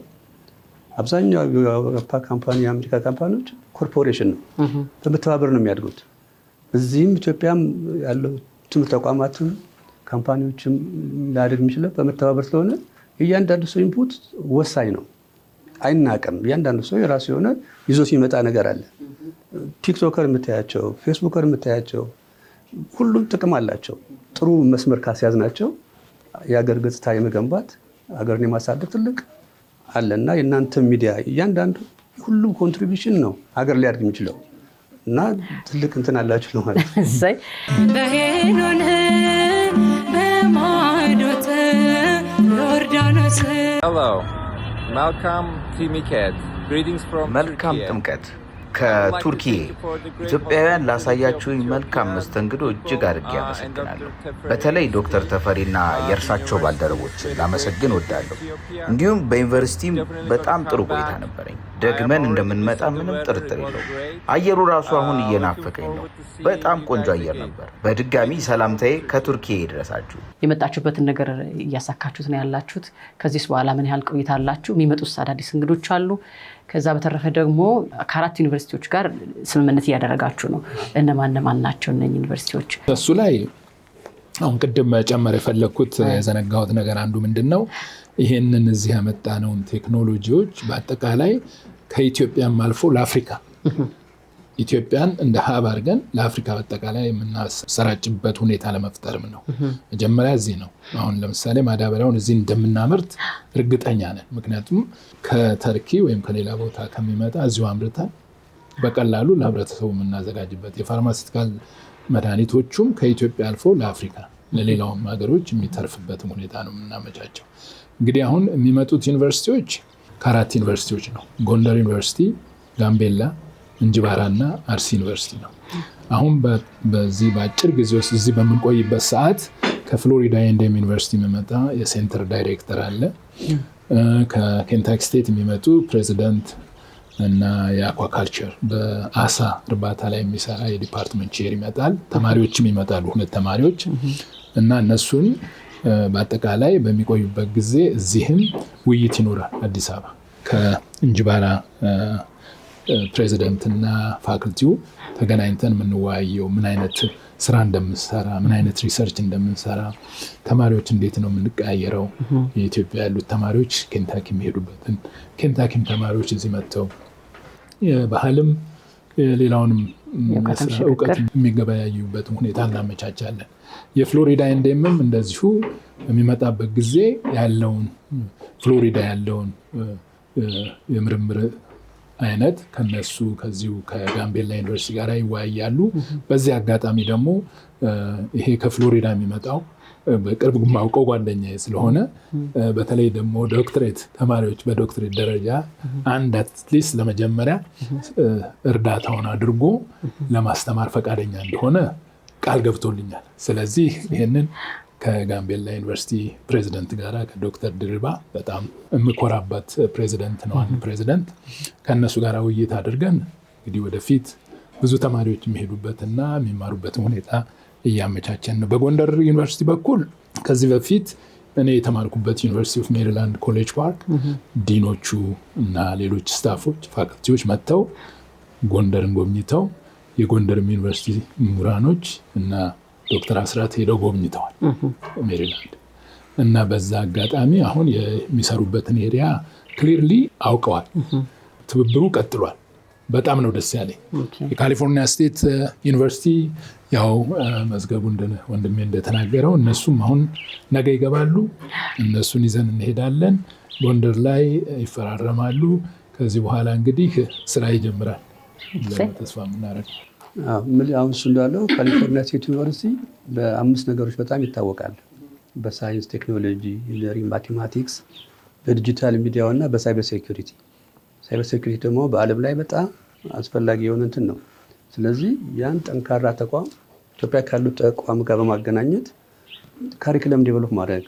Speaker 2: አብዛኛው የአውሮፓ ካምፓኒ የአሜሪካ ካምፓኒዎች ኮርፖሬሽን ነው፣ በመተባበር ነው የሚያድጉት። እዚህም ኢትዮጵያም ያለው ትምህርት ተቋማትም ካምፓኒዎችም ሊያድግ የሚችለው በመተባበር ስለሆነ እያንዳንዱ ሰው ኢንፑት ወሳኝ ነው፣ አይናቅም። እያንዳንዱ ሰው የራሱ የሆነ ይዞ ሲመጣ ነገር አለ። ቲክቶከር የምታያቸው፣ ፌስቡከር የምታያቸው ሁሉም ጥቅም አላቸው። ጥሩ መስመር ካስያዝናቸው የሀገር ገጽታ የመገንባት ሀገርን የማሳደግ ትልቅ አለና የእናንተ ሚዲያ እያንዳንዱ ሁሉም ኮንትሪቢሽን ነው ሀገር ሊያድግ የሚችለው እና ትልቅ እንትን አላችሁ ነው ማለት ነው። በሄኖን በማዶት ዮርዳኖስ
Speaker 5: መልካም ጥምቀት ከቱርኪ። ኢትዮጵያውያን ላሳያችሁኝ መልካም መስተንግዶ እጅግ አድርጌ አመሰግናለሁ። በተለይ ዶክተር ተፈሪና የእርሳቸው ባልደረቦችን ላመሰግን ወዳለሁ። እንዲሁም በዩኒቨርሲቲም በጣም ጥሩ ቆይታ ነበረኝ። ደግመን እንደምንመጣ ምንም ጥርጥር የለውም። አየሩ ራሱ አሁን እየናፈቀኝ ነው። በጣም ቆንጆ አየር ነበር። በድጋሚ ሰላምታዬ ከቱርኪ ይድረሳችሁ።
Speaker 3: የመጣችሁበትን ነገር እያሳካችሁት ነው ያላችሁት። ከዚህ በኋላ ምን ያህል ቆይታ አላችሁ? የሚመጡት አዳዲስ እንግዶች አሉ? ከዛ በተረፈ ደግሞ ከ4 ዩኒቨርሲቲዎች ጋር ስምምነት እያደረጋችሁ ነው። እነማን ናቸው እነኚህ ዩኒቨርሲቲዎች?
Speaker 1: እሱ ላይ አሁን ቅድም መጨመር የፈለግኩት የዘነጋሁት ነገር አንዱ ምንድነው ይሄንን እዚህ ያመጣነውን ቴክኖሎጂዎች በአጠቃላይ ከኢትዮጵያም አልፎ ለአፍሪካ ኢትዮጵያን እንደ ሀብ አድርገን ለአፍሪካ በአጠቃላይ የምናሰራጭበት ሁኔታ ለመፍጠርም ነው። መጀመሪያ እዚህ ነው። አሁን ለምሳሌ ማዳበሪያውን እዚህ እንደምናመርት እርግጠኛ ነን። ምክንያቱም ከተርኪ ወይም ከሌላ ቦታ ከሚመጣ እዚሁ አምርተን በቀላሉ ለህብረተሰቡ የምናዘጋጅበት የፋርማሲቲካል መድኃኒቶቹም ከኢትዮጵያ አልፎ ለአፍሪካ ለሌላውም ሀገሮች የሚተርፍበትም ሁኔታ ነው የምናመቻቸው። እንግዲህ አሁን የሚመጡት ዩኒቨርሲቲዎች ከ4 ዩኒቨርሲቲዎች ነው። ጎንደር ዩኒቨርሲቲ፣ ጋምቤላ፣ እንጅባራ እና አርሲ ዩኒቨርሲቲ ነው። አሁን በዚህ በአጭር ጊዜ ውስጥ እዚህ በምንቆይበት ሰዓት ከፍሎሪዳ ኤንደም ዩኒቨርሲቲ የሚመጣ የሴንተር ዳይሬክተር አለ። ከኬንታኪ ስቴት የሚመጡ ፕሬዚደንት እና የአኳካልቸር በአሳ እርባታ ላይ የሚሰራ የዲፓርትመንት ቼር ይመጣል። ተማሪዎችም ይመጣሉ፣ 2 ተማሪዎች እና እነሱን በአጠቃላይ በሚቆዩበት ጊዜ እዚህም ውይይት ይኖራል። አዲስ አበባ ከእንጅባራ ፕሬዚደንት እና ፋክልቲው ተገናኝተን የምንወያየው ምን አይነት ስራ እንደምንሰራ፣ ምን አይነት ሪሰርች እንደምንሰራ፣ ተማሪዎች እንዴት ነው የምንቀያየረው፣ የኢትዮጵያ ያሉት ተማሪዎች ኬንታኪ የሚሄዱበትን ኬንታኪም ተማሪዎች እዚህ መጥተው የባህልም ሌላውንም እውቀት የሚገበያዩበትን ሁኔታ እናመቻቻለን። የፍሎሪዳ ኤንደምም እንደዚሁ የሚመጣበት ጊዜ ያለውን ፍሎሪዳ ያለውን የምርምር አይነት ከነሱ ከዚሁ ከጋምቤላ ዩኒቨርሲቲ ጋር ይወያያሉ። በዚህ አጋጣሚ ደግሞ ይሄ ከፍሎሪዳ የሚመጣው በቅርብ ማውቀው ጓደኛዬ ስለሆነ በተለይ ደግሞ ዶክትሬት ተማሪዎች በዶክትሬት ደረጃ አንድ አትሊስት ለመጀመሪያ እርዳታውን አድርጎ ለማስተማር ፈቃደኛ እንደሆነ ቃል ገብቶልኛል። ስለዚህ ይሄንን ከጋምቤላ ዩኒቨርሲቲ ፕሬዚደንት ጋር ከዶክተር ድሪባ በጣም የምኮራበት ፕሬዚደንት ነው። አንድ ፕሬዚደንት ከእነሱ ጋር ውይይት አድርገን እንግዲህ ወደፊት ብዙ ተማሪዎች የሚሄዱበትና የሚማሩበትን ሁኔታ እያመቻቸን ነው። በጎንደር ዩኒቨርሲቲ በኩል ከዚህ በፊት እኔ የተማርኩበት ዩኒቨርሲቲ ኦፍ ሜሪላንድ ኮሌጅ ፓርክ ዲኖቹ እና ሌሎች ስታፎች ፋክልቲዎች መጥተው ጎንደርን ጎብኝተው የጎንደር ዩኒቨርሲቲ ምሁራኖች እና ዶክተር አስራት ሄደው ጎብኝተዋል ሜሪላንድ እና በዛ አጋጣሚ አሁን የሚሰሩበትን ኤሪያ ክሊርሊ አውቀዋል። ትብብሩ ቀጥሏል። በጣም ነው ደስ ያለኝ። የካሊፎርኒያ ስቴት ዩኒቨርሲቲ ያው መዝገቡ ወንድሜ እንደተናገረው እነሱም አሁን ነገ ይገባሉ። እነሱን ይዘን እንሄዳለን። ጎንደር ላይ ይፈራረማሉ። ከዚህ በኋላ እንግዲህ ስራ ይጀምራል ተስፋ የምናደርገው።
Speaker 2: አሁን እሱ እንዳለው ካሊፎርኒያ ስቴት ዩኒቨርሲቲ በ5 ነገሮች በጣም ይታወቃል። በሳይንስ፣ ቴክኖሎጂ፣ ኢንጂነሪንግ፣ ማቴማቲክስ፣ በዲጂታል ሚዲያው እና በሳይበር ሴኩሪቲ። ሳይበር ሴኩሪቲ ደግሞ በዓለም ላይ በጣም አስፈላጊ የሆነ እንትን ነው። ስለዚህ ያን ጠንካራ ተቋም ኢትዮጵያ ካሉት ተቋም ጋር በማገናኘት ካሪክለም ዴቨሎፕ ማድረግ፣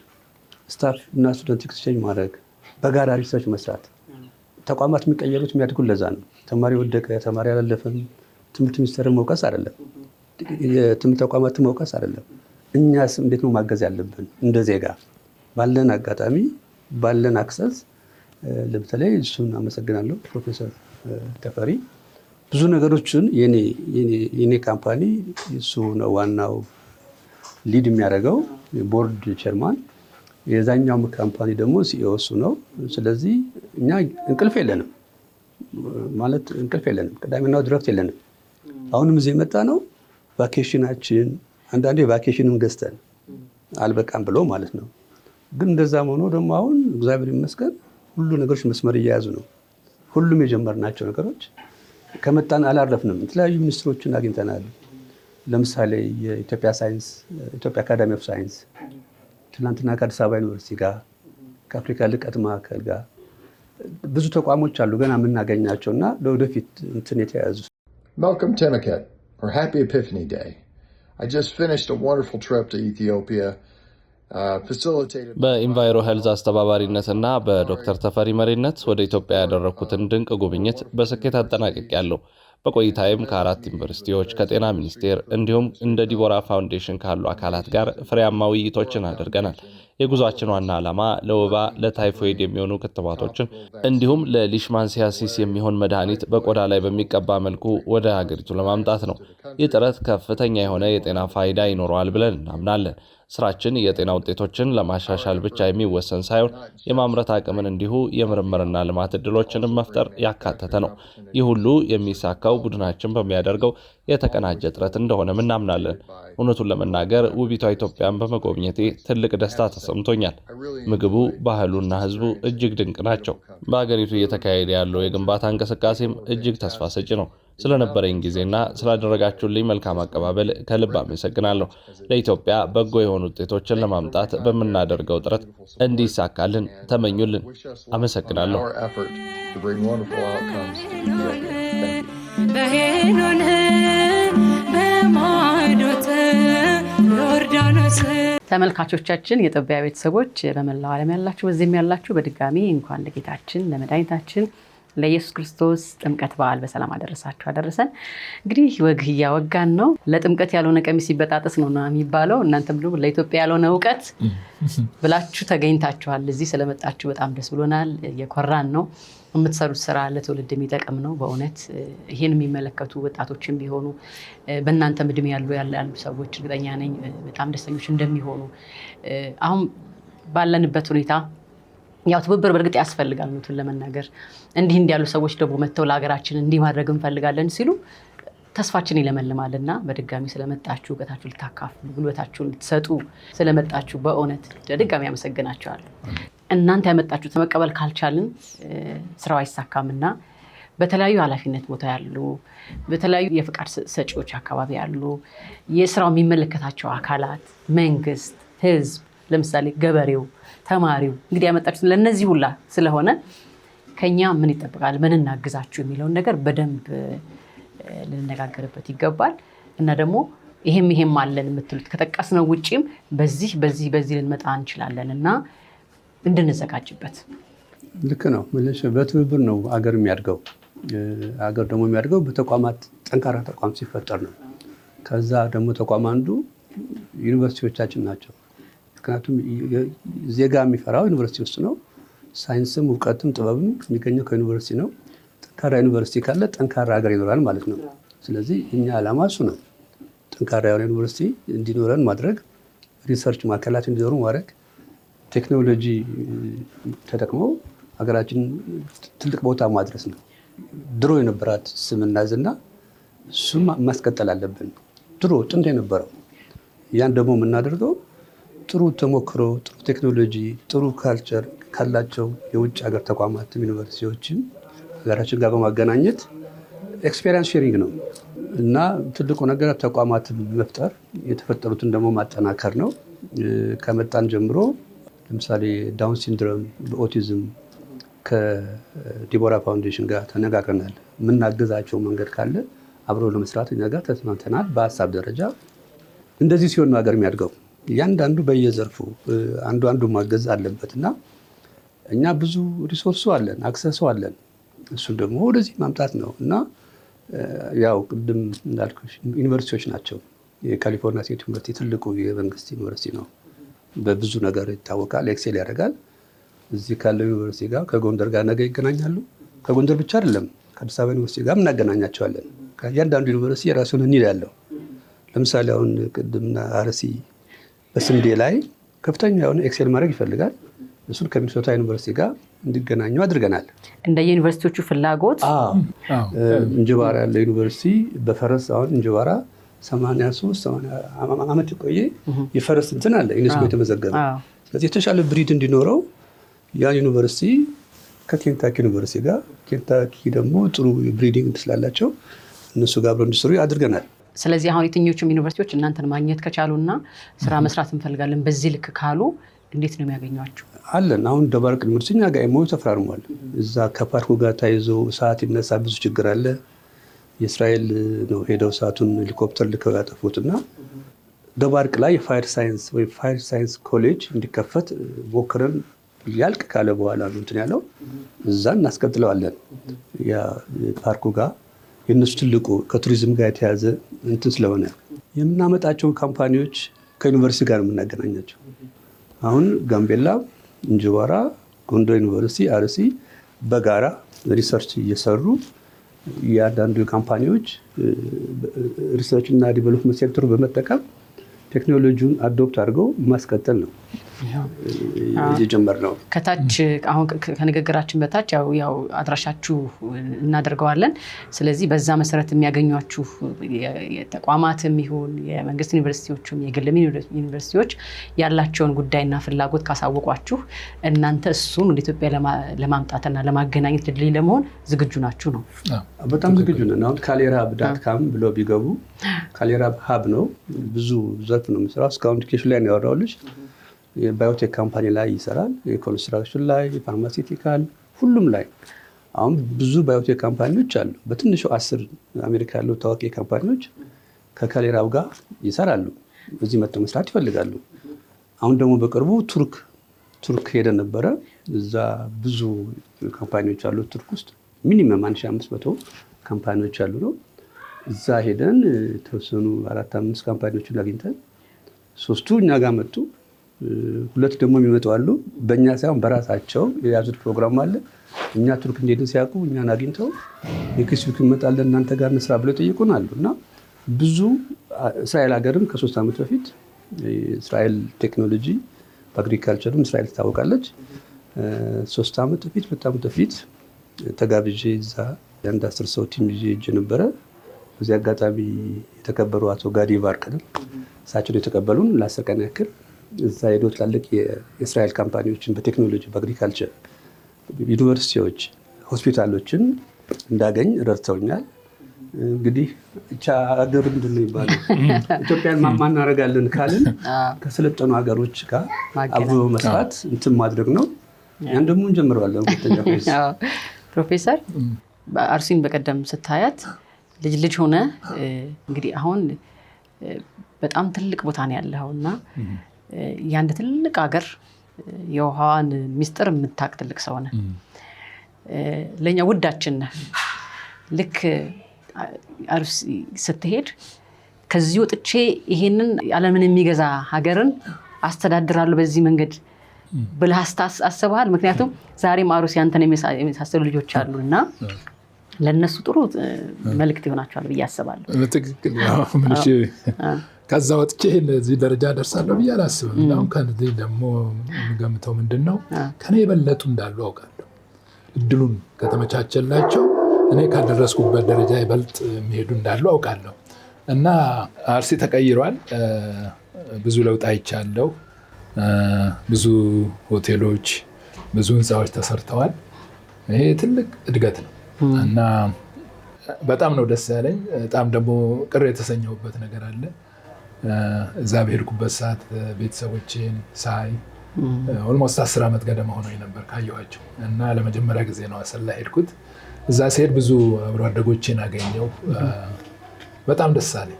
Speaker 2: ስታፍ እና ስቱደንት ኤክስቼንጅ ማድረግ፣ በጋራ ሪሰርች መስራት። ተቋማት የሚቀየሩት የሚያድጉት ለዛ ነው። ተማሪ ወደቀ፣ ተማሪ አላለፈም፣ ትምህርት ሚኒስቴርን መውቀስ አይደለም፣ የትምህርት ተቋማትን መውቀስ አይደለም። እኛስ እንዴት ነው ማገዝ ያለብን? እንደ ዜጋ ባለን አጋጣሚ ባለን አክሰስ። ለምሳሌ እሱን አመሰግናለሁ ፕሮፌሰር ተፈሪ። ብዙ ነገሮችን የኔ ካምፓኒ እሱ ነው ዋናው ሊድ የሚያደርገው ቦርድ ቸርማን፣ የዛኛው ካምፓኒ ደግሞ ሲኢኦ እሱ ነው። ስለዚህ እኛ እንቅልፍ የለንም ማለት እንቅልፍ የለንም፣ ቅዳሜና እሑድ እረፍት የለንም። አሁንም እዚህ የመጣ ነው ቫኬሽናችን፣ አንዳንዴ ቫኬሽንም ገዝተን አልበቃም ብሎ ማለት ነው። ግን እንደዛም ሆኖ ደግሞ አሁን እግዚአብሔር ይመስገን ሁሉ ነገሮች መስመር እየያዙ ነው። ሁሉም የጀመርናቸው ነገሮች ከመጣን አላረፍንም። የተለያዩ ሚኒስትሮችን አግኝተናል። ለምሳሌ የኢትዮጵያ አካዳሚ ኦፍ ሳይንስ ትናንትና ከአዲስ አበባ ዩኒቨርሲቲ ጋር ከአፍሪካ ልቀት ማዕከል ጋር ብዙ ተቋሞች አሉ ገና የምናገኛቸው እና ለወደፊት እንትን የተያዙ።
Speaker 6: Malcolm Temaket, or Happy Epiphany Day. I just finished a wonderful trip to Ethiopia.
Speaker 7: በኢንቫይሮ ሄልዝ አስተባባሪነትና በዶክተር ተፈሪ መሪነት ወደ ኢትዮጵያ ያደረኩትን ድንቅ ጉብኝት በስኬት አጠናቅቄያለሁ። በቆይታዬም ከ4 ዩኒቨርሲቲዎች፣ ከጤና ሚኒስቴር እንዲሁም እንደ ዲቦራ ፋውንዴሽን ካሉ አካላት ጋር ፍሬያማ ውይይቶችን አድርገናል። የጉዟችን ዋና ዓላማ ለወባ፣ ለታይፎይድ የሚሆኑ ክትባቶችን እንዲሁም ለሊሽማንሲያሲስ የሚሆን መድኃኒት በቆዳ ላይ በሚቀባ መልኩ ወደ ሀገሪቱ ለማምጣት ነው። ይህ ጥረት ከፍተኛ የሆነ የጤና ፋይዳ ይኖረዋል ብለን እናምናለን። ስራችን የጤና ውጤቶችን ለማሻሻል ብቻ የሚወሰን ሳይሆን የማምረት አቅምን እንዲሁ የምርምርና ልማት ዕድሎችንም መፍጠር ያካተተ ነው። ይህ ሁሉ የሚሳካው ቡድናችን በሚያደርገው የተቀናጀ ጥረት እንደሆነም እናምናለን። እውነቱን ለመናገር ውቢቷ ኢትዮጵያን በመጎብኘቴ ትልቅ ደስታ ተሰምቶኛል። ምግቡ፣ ባህሉና ሕዝቡ እጅግ ድንቅ ናቸው። በአገሪቱ እየተካሄደ ያለው የግንባታ እንቅስቃሴም እጅግ ተስፋ ሰጪ ነው። ስለነበረኝ ጊዜና ስላደረጋችሁልኝ መልካም አቀባበል ከልብ አመሰግናለሁ። ለኢትዮጵያ በጎ የሆኑ ውጤቶችን ለማምጣት በምናደርገው ጥረት እንዲሳካልን ተመኙልን። አመሰግናለሁ።
Speaker 3: ተመልካቾቻችን፣ የጦቢያ ቤተሰቦች በመላው ዓለም ያላችሁ በዚህም ያላችሁ በድጋሚ እንኳን ለጌታችን ለመድኃኒታችን ለኢየሱስ ክርስቶስ ጥምቀት በዓል በሰላም አደረሳችሁ አደረሰን። እንግዲህ ወግ እያወጋን ነው። ለጥምቀት ያልሆነ ቀሚስ ሲበጣጠስ ነው የሚባለው። እናንተም ደግሞ ለኢትዮጵያ ያልሆነ እውቀት ብላችሁ ተገኝታችኋል። እዚህ ስለመጣችሁ በጣም ደስ ብሎናል። እየኮራን ነው። የምትሰሩት ስራ ለትውልድ የሚጠቅም ነው። በእውነት ይሄን የሚመለከቱ ወጣቶችም ቢሆኑ በእናንተም ዕድሜ ያሉ ሰዎች እርግጠኛ ነኝ በጣም ደስተኞች እንደሚሆኑ። አሁን ባለንበት ሁኔታ ያው ትብብር በእርግጥ ያስፈልጋል። ነው ለመናገር እንዲህ ያሉ ሰዎች ደግሞ መተው ለሀገራችን እንዲህ ማድረግ እንፈልጋለን ሲሉ ተስፋችን ይለመልማልና በድጋሚ ስለመጣችሁ እውቀታችሁ ልታካፍሉ ጉልበታችሁን ልትሰጡ ስለመጣችሁ በእውነት በድጋሚ አመሰግናችኋለሁ። እናንተ ያመጣችሁት መቀበል ካልቻልን ስራው አይሳካምና በተለያዩ ኃላፊነት ቦታ ያሉ በተለያዩ የፍቃድ ሰጪዎች አካባቢ ያሉ የስራው የሚመለከታቸው አካላት፣ መንግስት፣ ህዝብ፣ ለምሳሌ ገበሬው፣ ተማሪው እንግዲህ ያመጣችሁት ለነዚህ ሁላ ስለሆነ ከኛ ምን ይጠበቃል፣ ምን እናግዛችሁ የሚለውን ነገር በደንብ ልንነጋገርበት ይገባል። እና ደግሞ ይሄም አለን የምትሉት ከጠቀስነው ውጪም በዚህ ልንመጣ እንችላለን እና እንድንዘጋጅበት።
Speaker 2: ልክ ነው። በትብብር ነው አገር የሚያድገው። አገር ደግሞ የሚያድገው በተቋማት ጠንካራ ተቋም ሲፈጠር ነው። ከዛ ደግሞ ተቋም አንዱ ዩኒቨርሲቲዎቻችን ናቸው። ምክንያቱም ዜጋ የሚፈራው ዩኒቨርሲቲ ውስጥ ነው። ሳይንስም እውቀትም ጥበብም የሚገኘው ከዩኒቨርሲቲ ነው። ጠንካራ ዩኒቨርሲቲ ካለ ጠንካራ ሀገር ይኖራል ማለት ነው። ስለዚህ እኛ ዓላማ እሱ ነው። ጠንካራ የሆነ ዩኒቨርሲቲ እንዲኖረን ማድረግ፣ ሪሰርች ማዕከላት እንዲኖሩ ማድረግ፣ ቴክኖሎጂ ተጠቅመው ሀገራችን ትልቅ ቦታ ማድረስ ነው። ድሮ የነበራት ስምና ዝና እሱም ማስቀጠል አለብን። ድሮ ጥንት የነበረው ያን ደግሞ የምናደርገው ጥሩ ተሞክሮ፣ ጥሩ ቴክኖሎጂ፣ ጥሩ ካልቸር ካላቸው የውጭ ሀገር ተቋማትም ዩኒቨርሲቲዎችም ሀገራችን ጋር በማገናኘት ኤክስፔሪንስ ሼሪንግ ነው እና ትልቁ ነገር ተቋማትን መፍጠር፣ የተፈጠሩትን ደግሞ ማጠናከር ነው። ከመጣን ጀምሮ ለምሳሌ ዳውን ሲንድሮም በኦቲዝም ከዲቦራ ፋውንዴሽን ጋር ተነጋግረናል። የምናገዛቸው መንገድ ካለ አብሮ ለመስራት እኛ ጋር ተስማምተናል። በሀሳብ ደረጃ እንደዚህ ሲሆን ነው ሀገር የሚያድገው። እያንዳንዱ በየዘርፉ አንዱ ማገዝ አለበት እና እኛ ብዙ ሪሶርሱ አለን፣ አክሰሱ አለን። እሱን ደግሞ ወደዚህ ማምጣት ነው እና ያው ቅድም እንዳልኩሽ ዩኒቨርሲቲዎች ናቸው። የካሊፎርኒያ ስቴት ዩኒቨርሲቲ ትልቁ የመንግስት ዩኒቨርሲቲ ነው። በብዙ ነገር ይታወቃል፣ ኤክሴል ያደርጋል። እዚህ ካለው ዩኒቨርሲቲ ጋር ከጎንደር ጋር ነገ ይገናኛሉ። ከጎንደር ብቻ አይደለም ከአዲስ አበባ ዩኒቨርሲቲ ጋር እናገናኛቸዋለን። ከእያንዳንዱ ዩኒቨርሲቲ የራሱን እኒድ ያለው ለምሳሌ አሁን ቅድምና አርሲ በስንዴ ላይ ከፍተኛ የሆነ ኤክሴል ማድረግ ይፈልጋል። እሱን ከሚኒሶታ ዩኒቨርሲቲ ጋር እንዲገናኙ አድርገናል።
Speaker 3: እንደ ዩኒቨርሲቲዎቹ ፍላጎት
Speaker 2: እንጅባራ ያለ ዩኒቨርሲቲ በፈረስ አሁን እንጅባራ 83 ዓመት የቆየ የፈረስ እንትን አለ ዩኔስኮ የተመዘገበ። ስለዚህ የተሻለ ብሪድ እንዲኖረው ያን ዩኒቨርሲቲ ከኬንታኪ ዩኒቨርሲቲ ጋር ኬንታኪ ደግሞ ጥሩ ብሪዲንግ ስላላቸው እነሱ ጋር አብረው እንዲሰሩ አድርገናል።
Speaker 3: ስለዚህ አሁን የትኞቹም ዩኒቨርሲቲዎች እናንተን ማግኘት ከቻሉና ስራ መስራት እንፈልጋለን በዚህ ልክ ካሉ እንዴት ነው የሚያገኟቸው?
Speaker 2: አለን። አሁን ደባርቅ ዩኒቨርሲቲ እኛ ጋር ኤምኦዩ ተፈራርሟል። እዛ ከፓርኩ ጋር ተያይዞ ሰዓት ይነሳ፣ ብዙ ችግር አለ። የእስራኤል ነው ሄደው ሰዓቱን ሄሊኮፕተር ልከው ያጠፉትና ደባርቅ ላይ የፋየር ሳይንስ ወይ ፋየር ሳይንስ ኮሌጅ እንዲከፈት ሞክረን ያልቅ ካለ በኋላ ነው እንትን ያለው። እዛ እናስቀጥለዋለን። ያ ፓርኩ ጋር የነሱ ትልቁ ከቱሪዝም ጋር የተያዘ እንትን ስለሆነ የምናመጣቸው ካምፓኒዎች ከዩኒቨርሲቲ ጋር የምናገናኛቸው አሁን ጋምቤላ፣ እንጅባራ፣ ጎንደር ዩኒቨርሲቲ፣ አርሲ በጋራ ሪሰርች እየሰሩ እያንዳንዱ ካምፓኒዎች ሪሰርች እና ዲቨሎፕመንት ሴክተሩ በመጠቀም ቴክኖሎጂውን አዶፕት አድርገው ማስቀጠል ነው የጀመርነው።
Speaker 3: ከታች አሁን ከንግግራችን በታች ያው አድራሻችሁ እናደርገዋለን። ስለዚህ በዛ መሰረት የሚያገኟችሁ የተቋማትም ይሁን የመንግስት ዩኒቨርሲቲዎችም የግል ዩኒቨርሲቲዎች ያላቸውን ጉዳይና ፍላጎት ካሳወቋችሁ እናንተ እሱን ወደ ኢትዮጵያ ለማምጣትና ለማገናኘት ድልድይ ለመሆን ዝግጁ ናችሁ ነው?
Speaker 2: በጣም ዝግጁ ነን። አሁን ካሌራብ.com ብለው ቢገቡ ካሌራብ ሀብ ነው። ብዙ ዘርፍ ነው የሚሰራው። እስካሁን ዲኬሽን ላይ ነው ያወራሁልሽ። የባዮቴክ ካምፓኒ ላይ ይሰራል፣ የኮንስትራክሽን ላይ፣ የፋርማሲቲካል ሁሉም ላይ። አሁን ብዙ ባዮቴክ ካምፓኒዎች አሉ። በትንሹ 10 አሜሪካ ያሉ ታዋቂ ካምፓኒዎች ከካሌራብ ጋር ይሰራሉ። እዚህ መጥተው መስራት ይፈልጋሉ። አሁን ደግሞ በቅርቡ ቱርክ ሄደን ነበረ። እዛ ብዙ ካምፓኒዎች አሉ ቱርክ ውስጥ ሚኒመም 1500 ካምፓኒዎች አሉ ነው። እዛ ሄደን የተወሰኑ 4-5 ካምፓኒዎችን አግኝተን 3ቱ እኛ ጋር መጡ። 2 ደግሞ የሚመጡ አሉ። በእኛ ሳይሆን በራሳቸው የያዙት ፕሮግራም አለ። እኛ ቱርክ እንደሄድን ሲያውቁ እኛን አግኝተው ኔክስት ዊክ እንመጣለን እናንተ ጋር እንስራ ብለው ጠይቁን አሉ እና ብዙ እስራኤል ሀገርም ከ3 ዓመት በፊት እስራኤል ቴክኖሎጂ በአግሪካልቸርም እስራኤል ትታወቃለች። 3 ዓመት በፊት 2 ዓመት በፊት ተጋብዤ እዛ የአንድ 10 ሰው ቲም ይዤ ሄጄ ነበረ። በዚህ አጋጣሚ የተከበሩ አቶ ጋዲ ባርከንም እሳቸውን የተቀበሉን ለ10 ቀን ያክል እዛ ሄዶ ትላልቅ የእስራኤል ካምፓኒዎችን በቴክኖሎጂ በአግሪካልቸር ዩኒቨርሲቲዎች፣ ሆስፒታሎችን እንዳገኝ ረድተውኛል። እንግዲህ ብቻ ሀገር ምንድን ነው የሚባለው ኢትዮጵያን ማናረጋለን ካልን ከሰለጠኑ ሀገሮች ጋር አብሮ መስራት እንትን ማድረግ ነው። ያን ደግሞ እንጀምረዋለን።
Speaker 3: ፕሮፌሰር አርሲን በቀደም ስታያት ልጅ ሆነ እንግዲህ አሁን በጣም ትልቅ ቦታ ነው ያለውና የአንድ ትልቅ ሀገር የውሃዋን ሚስጥር የምታውቅ ትልቅ ሰው ነህ። ለእኛ ውዳችን ነህ። ልክ አርሲ ስትሄድ ከዚህ ወጥቼ ይሄንን ዓለምን የሚገዛ ሀገርን አስተዳድራለሁ በዚህ መንገድ ብለህ አስበሃል? ምክንያቱም ዛሬም አርሲ አንተን የመሳሰሉ ልጆች አሉና ለነሱ ጥሩ መልእክት ይሆናቸዋል ብዬ አስባለሁ።
Speaker 1: ትክክል። ከዛ ወጥቼ እዚህ ደረጃ ደርሳለሁ ብዬ አላስብም። አሁን ከዚህ ደግሞ የምገምተው ምንድን ነው ከኔ የበለጡ እንዳሉ አውቃለሁ። እድሉን ከተመቻቸላቸው እኔ ካደረስኩበት ደረጃ ይበልጥ የሚሄዱ እንዳሉ አውቃለሁ እና አርሲ ተቀይሯል። ብዙ ለውጥ አይቻለሁ። ብዙ ሆቴሎች፣ ብዙ ህንፃዎች ተሰርተዋል። ይሄ ትልቅ እድገት ነው እና በጣም ነው ደስ ያለኝ። በጣም ደግሞ ቅር የተሰኘሁበት ነገር አለ። እዛ በሄድኩበት ሰዓት ቤተሰቦቼን ሳይ ኦልሞስት 10 ዓመት ገደማ ሆኖኝ ነበር ካየኋቸው እና ለመጀመሪያ ጊዜ ነው አሰላ ሄድኩት። እዛ ሲሄድ ብዙ አብሮ አደጎቼን አገኘው። በጣም ደስ አለኝ።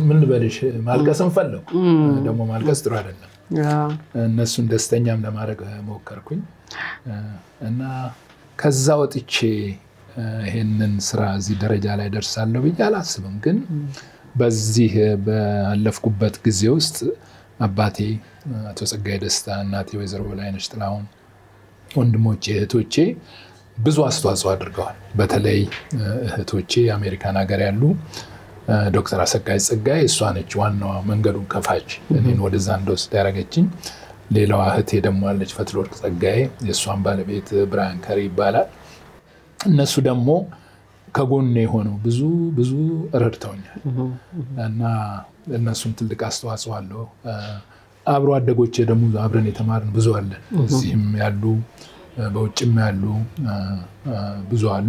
Speaker 1: ምን ልበልሽ፣ ማልቀስም ፈለኩ። ደግሞ ማልቀስ ጥሩ አይደለም። እነሱን ደስተኛም ለማድረግ ሞከርኩኝ እና ከዛ ወጥቼ ይሄንን ስራ እዚህ ደረጃ ላይ ደርሳለሁ ብዬ አላስብም። ግን በዚህ ባለፍኩበት ጊዜ ውስጥ አባቴ አቶ ጸጋዬ ደስታ፣ እናቴ ወይዘሮ በላይነሽ ጥላሁን፣ ወንድሞቼ፣ እህቶቼ ብዙ አስተዋጽኦ አድርገዋል። በተለይ እህቶቼ አሜሪካን ሀገር ያሉ ዶክተር አሰጋይ ጸጋዬ እሷ ነች ዋናዋ መንገዱን ከፋች እኔን ወደዛ እንደወስድ ያደረገችኝ። ሌላዋ እህቴ ደግሞ አለች ፈትለወርቅ ጸጋዬ፣ የእሷን ባለቤት ብርሃን ከሪ ይባላል። እነሱ ደግሞ ከጎኔ የሆነው ብዙ ረድተውኛል እና እነሱም ትልቅ አስተዋጽኦ አለው። አብሮ አደጎቼ ደግሞ አብረን የተማርን ብዙ አለን። እዚህም ያሉ በውጭም ያሉ ብዙ አሉ።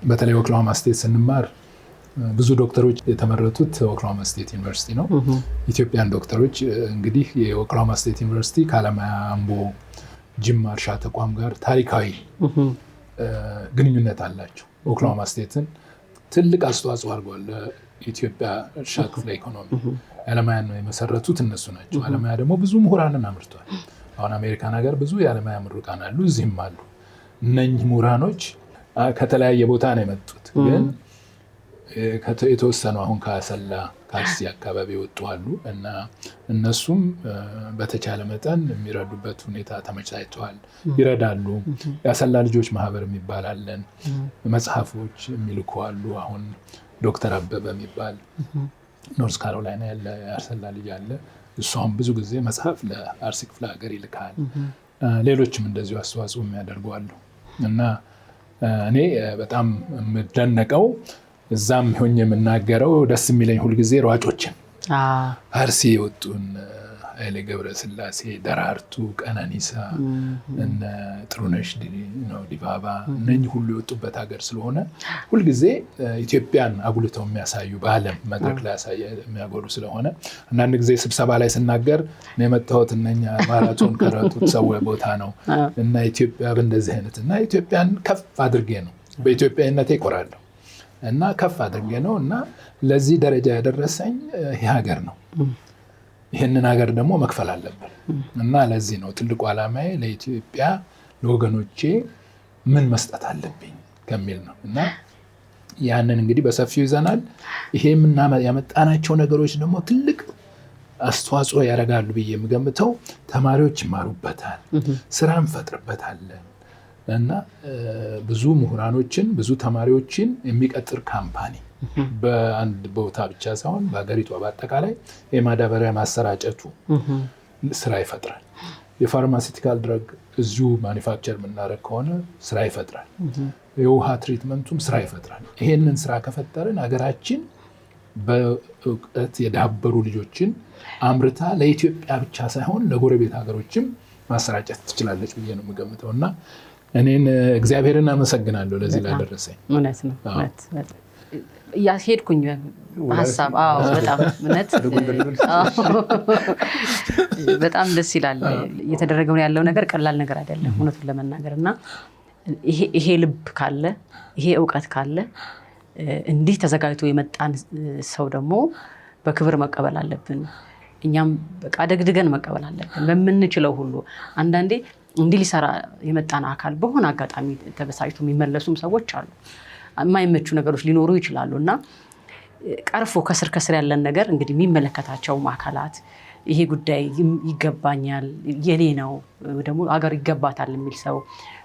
Speaker 1: በተለይ ኦክላሆማ ስቴት ስንማር ብዙ ዶክተሮች የተመረቱት ኦክላሆማ ስቴት ዩኒቨርሲቲ ነው። ኢትዮጵያን ዶክተሮች እንግዲህ የኦክላሆማ ስቴት ዩኒቨርሲቲ ከአለማያ፣ አምቦ፣ ጅማ እርሻ ተቋም ጋር ታሪካዊ ግንኙነት አላቸው። ኦክላሆማ ስቴትን ትልቅ አስተዋጽኦ አድርጓል ኢትዮጵያ እርሻ ክፍለ ኢኮኖሚ አለማያን ነው የመሰረቱት እነሱ ናቸው። አለማያ ደግሞ ብዙ ምሁራንን አምርቷል። አሁን አሜሪካን ሀገር ብዙ የአለማያ ምሩቃን አሉ፣ እዚህም አሉ። እነኚህ ምሁራኖች ከተለያየ ቦታ ነው የመጡት፣ ግን የተወሰኑ አሁን ከአሰላ ከአርሲ አካባቢ የወጡ አሉ እና እነሱም በተቻለ መጠን የሚረዱበት ሁኔታ ተመቻችተዋል፣ ይረዳሉ። የአሰላ ልጆች ማህበር የሚባል አለን፣ መጽሐፎች የሚልኩ አሉ። አሁን ዶክተር አበበ የሚባል ኖርዝ ካሮላይና ያለ የአሰላ ልጅ አለ። እሷም ብዙ ጊዜ መጽሐፍ ለአርሲ ክፍለ ሀገር ይልካል። ሌሎችም እንደዚሁ አስተዋጽኦ የሚያደርጉ አሉ እና እኔ በጣም የምደነቀው እዛም ሆኜ የምናገረው ደስ የሚለኝ ሁልጊዜ ሯጮችን አርሲ የወጡን ኃይሌ ገብረስላሴ፣ ደራርቱ፣ ቀነኒሳ፣ እነ ጥሩነሽ ዲባባ እነኚህ ሁሉ የወጡበት ሀገር ስለሆነ ሁልጊዜ ኢትዮጵያን አጉልተው የሚያሳዩ በዓለም መድረክ ላይ የሚያጎሉ ስለሆነ አንዳንድ ጊዜ ስብሰባ ላይ ስናገር ነው የመጣሁት እነኛ ማራቶን ከረጡት ሰው ቦታ ነው እና ኢትዮጵያ በእንደዚህ አይነት እና ኢትዮጵያን ከፍ አድርጌ ነው በኢትዮጵያዊነቴ እኮራለሁ እና ከፍ አድርጌ ነው እና ለዚህ ደረጃ ያደረሰኝ ይህ ሀገር ነው። ይህንን ሀገር ደግሞ መክፈል አለብን እና ለዚህ ነው ትልቁ ዓላማዬ ለኢትዮጵያ ለወገኖቼ ምን መስጠት አለብኝ ከሚል ነው እና ያንን እንግዲህ በሰፊው ይዘናል። ይሄ ያመጣናቸው ነገሮች ደግሞ ትልቅ አስተዋጽኦ ያደርጋሉ ብዬ የምገምተው ተማሪዎች ይማሩበታል፣ ስራ እንፈጥርበታለን እና ብዙ ምሁራኖችን ብዙ ተማሪዎችን የሚቀጥር ካምፓኒ በአንድ ቦታ ብቻ ሳይሆን በሀገሪቷ በአጠቃላይ የማዳበሪያ ማሰራጨቱ ስራ ይፈጥራል። የፋርማሲቲካል ድረግ እዚሁ ማኒፋክቸር የምናደርግ ከሆነ ስራ ይፈጥራል። የውሃ ትሪትመንቱም ስራ ይፈጥራል። ይሄንን ስራ ከፈጠርን ሀገራችን በእውቀት የዳበሩ ልጆችን አምርታ ለኢትዮጵያ ብቻ ሳይሆን ለጎረቤት ሀገሮችም ማሰራጨት ትችላለች ብዬ ነው የምገምተው እና እኔን እግዚአብሔርን አመሰግናለሁ ለዚህ ላደረሰኝ።
Speaker 3: እውነት ነው። ያስሄድኩኝ ሀሳብ በጣም እውነት በጣም ደስ ይላል። እየተደረገው ያለው ነገር ቀላል ነገር አይደለም እውነቱን ለመናገር እና ይሄ ልብ ካለ ይሄ እውቀት ካለ እንዲህ ተዘጋጅቶ የመጣን ሰው ደግሞ በክብር መቀበል አለብን። እኛም በቃ ደግድገን መቀበል አለብን በምንችለው ሁሉ። አንዳንዴ እንዲህ ሊሰራ የመጣን አካል በሆነ አጋጣሚ ተበሳጭቶ የሚመለሱም ሰዎች አሉ። የማይመቹ ነገሮች ሊኖሩ ይችላሉ እና ቀርፎ ከስር ያለን ነገር እንግዲህ የሚመለከታቸው አካላት ይሄ ጉዳይ ይገባኛል የኔ ነው ደግሞ አገር ይገባታል የሚል ሰው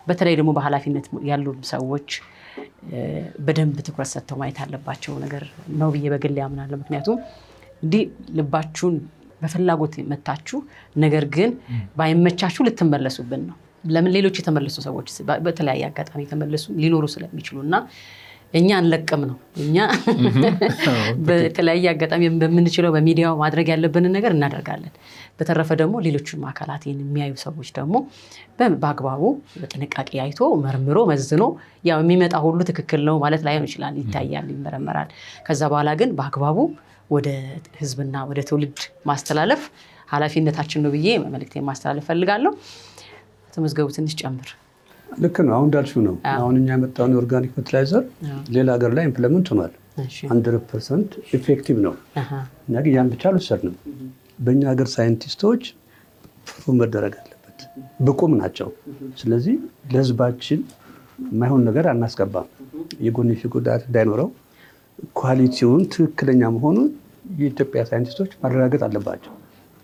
Speaker 3: በተለይ ደግሞ በኃላፊነት ያሉ ሰዎች በደንብ ትኩረት ሰጥተው ማየት አለባቸው ነገር ነው ብዬ በግል ያምናለሁ። ምክንያቱም እንዲህ ልባችሁን በፍላጎት መታችሁ ነገር ግን ባይመቻችሁ ልትመለሱብን ነው። ለምን ሌሎች የተመለሱ ሰዎች በተለያየ አጋጣሚ የተመለሱ ሊኖሩ ስለሚችሉና እኛ አንለቅም ነው። እኛ በተለያየ አጋጣሚ በምንችለው በሚዲያው ማድረግ ያለብንን ነገር እናደርጋለን። በተረፈ ደግሞ ሌሎችም አካላት የሚያዩ ሰዎች ደግሞ በአግባቡ በጥንቃቄ አይቶ መርምሮ መዝኖ ያው የሚመጣ ሁሉ ትክክል ነው ማለት ላይሆን ይችላል፣ ይታያል፣ ይመረመራል። ከዛ በኋላ ግን በአግባቡ ወደ ህዝብና ወደ ትውልድ ማስተላለፍ ኃላፊነታችን ነው ብዬ መልእክቴን ማስተላለፍ ፈልጋለሁ። ተመዝገቡ ትንሽ ጨምር።
Speaker 2: ልክ ነው። አሁን እንዳልሽው ነው። አሁን እኛ የመጣውን ኦርጋኒክ ፈርቲላይዘር ሌላ ሀገር ላይ ኢምፕሊመንት ሆኗል። 100% ኢፌክቲቭ ነው። እኛ ግን ያን ብቻ አልወሰድንም። በእኛ ሀገር ሳይንቲስቶች ፕሩቭ መደረግ አለበት፣ ብቁም ናቸው። ስለዚህ ለህዝባችን የማይሆን ነገር አናስገባም። የጎንዮሽ ጉዳት እንዳይኖረው ኳሊቲውን ትክክለኛ መሆኑን የኢትዮጵያ ሳይንቲስቶች ማረጋገጥ አለባቸው።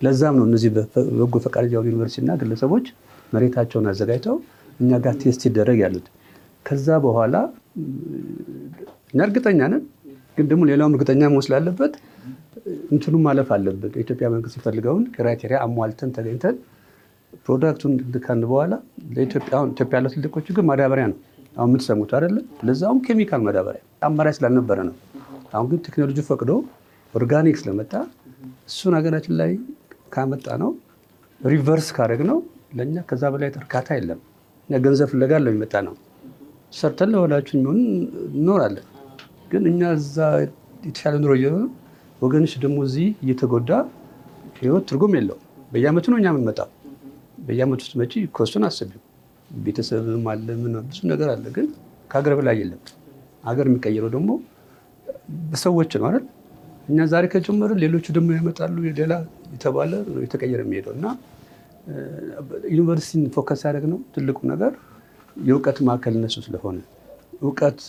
Speaker 2: ለዛም ነው እነዚህ በጎ ፈቃደኛ ዩኒቨርሲቲና ግለሰቦች መሬታቸውን አዘጋጅተው እኛ ጋር ቴስት ይደረግ ያሉት። ከዛ በኋላ እኛ እርግጠኛ ነን፣ ግን ደግሞ ሌላውም እርግጠኛ መሆን ስላለበት እንትኑ ማለፍ አለበት። የኢትዮጵያ መንግስት ይፈልገውን ክራይቴሪያ አሟልተን ተገኝተን ፕሮዳክቱን ልካን በኋላ ለኢትዮጵያ ያለው ትልቁ ችግር ማዳበሪያ ነው። አሁን የምትሰሙት አይደለም፣ ለዛውም ኬሚካል ማዳበሪያ አማራጭ ስላልነበረ ነው። አሁን ግን ቴክኖሎጂ ፈቅዶ ኦርጋኒክ ስለመጣ እሱን ሀገራችን ላይ ካመጣ ነው ሪቨርስ ካደረግ ነው ለእኛ ከዛ በላይ እርካታ የለም። ገንዘብ ፍለጋ ነው የሚመጣ ነው። ሰርተን ለወላችሁ የሚሆን እኖራለን፣ ግን እኛ እዛ የተሻለ ኑሮ እየሆነ ወገንሽ ደግሞ እዚህ እየተጎዳ ህይወት ትርጉም የለው። በየአመቱ ነው እኛ የምንመጣው። በየአመቱ ውስጥ መጪ ኮስቱን አስቢው። ቤተሰብም አለ ምን ብዙ ነገር አለ፣ ግን ከሀገር በላይ የለም። ሀገር የሚቀየረው ደግሞ በሰዎች ነው አይደል? እኛ ዛሬ ከጀመረ ሌሎቹ ደግሞ ያመጣሉ ሌላ የተባለ ነው የተቀየረ የሚሄደው እና ዩኒቨርሲቲን ፎከስ ያደረግ ነው ትልቁ ነገር የእውቀት ማዕከል እነሱ ስለሆነ እውቀት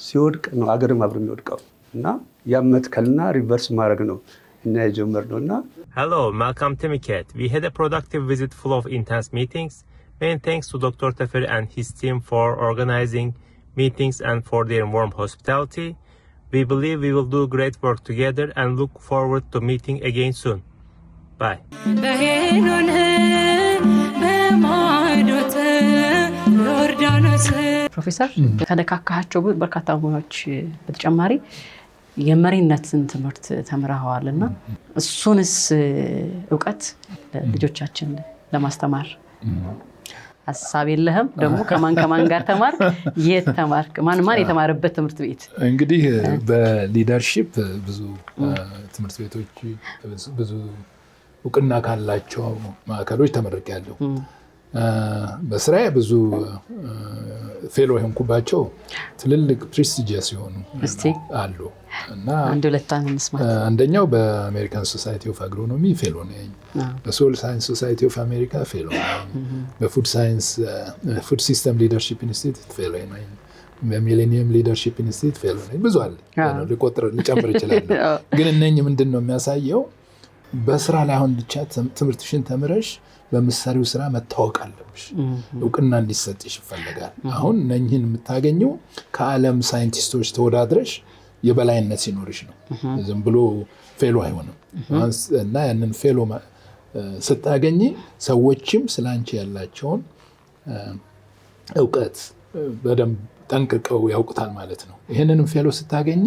Speaker 2: ሲወድቅ ነው አገርም አብሮ የሚወድቀው እና ያመትከልና ሪቨርስ ማድረግ ነው እና የጀመርነው እና
Speaker 8: Hello, Malcolm Timiket. We had a productive visit full of intense meetings. Many thanks to Dr. Teferi and his team for organizing meetings and for their warm hospitality. We believe we will do great work together and look forward to meeting again soon. Bye.
Speaker 3: ፕሮፌሰር ከነካካቸው በርካታ ሙያዎች በተጨማሪ የመሪነትን ትምህርት ተምረዋል እና እሱንስ እውቀት ልጆቻችን ለማስተማር ሐሳብ የለህም? ደግሞ ከማን ጋር ተማር? የት ተማርክ? ማን የተማረበት ትምህርት ቤት?
Speaker 1: እንግዲህ በሊደርሺፕ ብዙ ትምህርት ቤቶች ብዙ እውቅና ካላቸው ማዕከሎች ተመርቄያለሁ። በስራ ብዙ ፌሎ የሆንኩባቸው ትልልቅ ፕሬስቲጂየስ የሆኑ አሉ እና
Speaker 3: አንድ ሁለት እንስማት።
Speaker 1: አንደኛው በአሜሪካን ሶሳይቲ ኦፍ አግሮኖሚ ፌሎ ነኝ። በሶል ሳይንስ ሶሳይቲ ኦፍ አሜሪካ ፌሎ ነኝ። በፉድ ሳይንስ ፉድ ሲስተም ሊደርሺፕ ኢንስቲትዩት ፌሎ ነኝ። በሚሌኒየም ሊደርሺፕ ኢንስቲትዩት ፌሎ ነኝ። ብዙ አለ ልጨምር እችላለሁ። ግን እነኚህ ምንድን ነው የሚያሳየው በስራ ላይ አሁን ብቻ ትምህርትሽን ተምረሽ በምሳሌው ስራ መታወቅ አለብሽ። እውቅና እንዲሰጥሽ ይፈልጋል። አሁን እነኚህን የምታገኘው ከዓለም ሳይንቲስቶች ተወዳድረሽ የበላይነት ሲኖርሽ ነው። ዝም ብሎ ፌሎ አይሆንም። እና ያንን ፌሎ ስታገኝ ሰዎችም ስላንቺ ያላቸውን እውቀት በደንብ ጠንቅቀው ያውቁታል ማለት ነው። ይህንንም ፌሎ ስታገኝ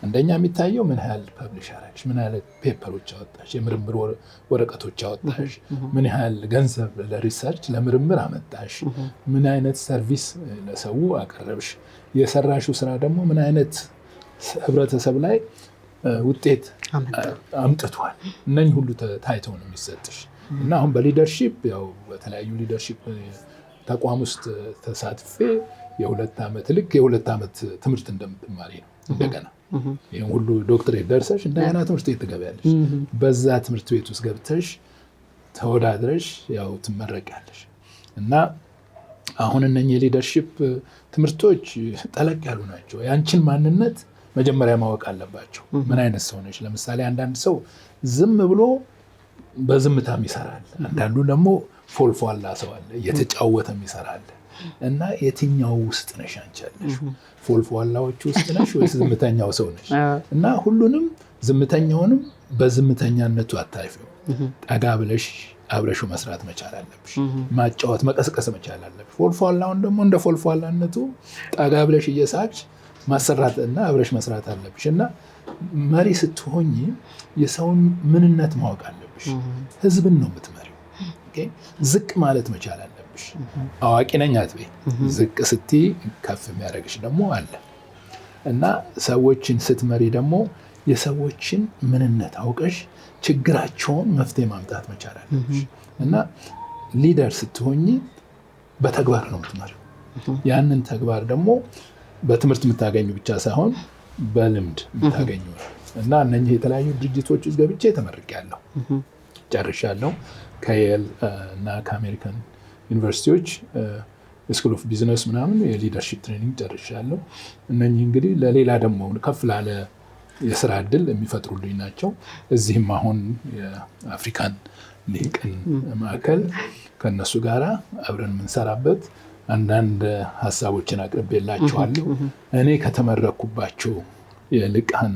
Speaker 1: አንደኛ የሚታየው ምን ያህል ፐብሊሽ አደረግሽ፣ ምን ያህል ፔፐሮች አወጣሽ፣ የምርምር ወረቀቶች አወጣሽ፣ ምን ያህል ገንዘብ ለሪሰርች ለምርምር አመጣሽ፣ ምን አይነት ሰርቪስ ለሰው አቀረብሽ፣ የሰራሽው ስራ ደግሞ ምን አይነት ህብረተሰብ ላይ ውጤት አምጥቷል። እነኚህ ሁሉ ታይተው ነው የሚሰጥሽ እና አሁን በሊደርሺፕ ያው በተለያዩ ሊደርሺፕ ተቋም ውስጥ ተሳትፌ የ2 ዓመት ትምህርት እንደምትማሪ ነው። እንደገና ይሄን ሁሉ ዶክትሬት ደርሰሽ እንደገና ትምህርት ቤት ትገቢያለሽ። በዛ ትምህርት ቤት ውስጥ ገብተሽ ተወዳድረሽ ያው ትመረቂያለሽ እና አሁን እነኚህ የሊደርሺፕ ትምህርቶች ጠለቅ ያሉ ናቸው። ያንቺን ማንነት መጀመሪያ ማወቅ አለባቸው። ምን አይነት ሰው ነሽ? ለምሳሌ አንዳንድ ሰው ዝም ብሎ በዝምታም ይሰራል። አንዳንዱ ደግሞ ፎልፏላ ሰው አለ፣ እየተጫወተም ይሰራል። እና የትኛው ውስጥ ነሽ አንቺ ያለሽ? ፎልፏላዎች ውስጥ ነሽ ወይስ ዝምተኛው ሰው ነሽ? እና ሁሉንም ዝምተኛውንም በዝምተኛነቱ አታይፊው። ጠጋ ብለሽ አብረሹ መስራት መቻል አለብሽ። ማጫወት መቀስቀስ መቻል አለብሽ። ፎልፏላውን ደግሞ እንደ ፎልፏላነቱ ጠጋ ብለሽ እየሳቅሽ ማሰራት እና አብረሽ መስራት አለብሽ። እና መሪ ስትሆኚ የሰውን ምንነት ማወቅ አለብሽ። ህዝብን ነው የምትመሪው። ዝቅ ማለት መቻል አለብሽ። አዋቂ ነኝ አትበይ። ዝቅ ስትይ ከፍ የሚያደርግሽ ደግሞ አለ እና ሰዎችን ስትመሪ ደግሞ የሰዎችን ምንነት አውቀሽ ችግራቸውን መፍትሄ ማምጣት መቻል አለብሽ። እና ሊደር ስትሆኚ በተግባር ነው የምትመሪው። ያንን ተግባር ደግሞ በትምህርት የምታገኙ ብቻ ሳይሆን በልምድ የምታገኙ እና እነኚህ የተለያዩ ድርጅቶች ውስጥ ገብቼ ተመርቄያለሁ፣ ጨርሻለሁ። ከየል እና ከአሜሪካን ዩኒቨርሲቲዎች ስኩል ኦፍ ቢዝነስ ምናምን የሊደርሺፕ ትሬኒንግ ጨርሻለሁ። እነኚህ እንግዲህ ለሌላ ደግሞ ከፍ ላለ የስራ እድል የሚፈጥሩልኝ ናቸው። እዚህም አሁን የአፍሪካን ልሂቃን ማዕከል ከነሱ ጋራ አብረን የምንሰራበት አንዳንድ ሀሳቦችን አቅርቤላቸዋለሁ። እኔ ከተመረኩባቸው የልሂቃን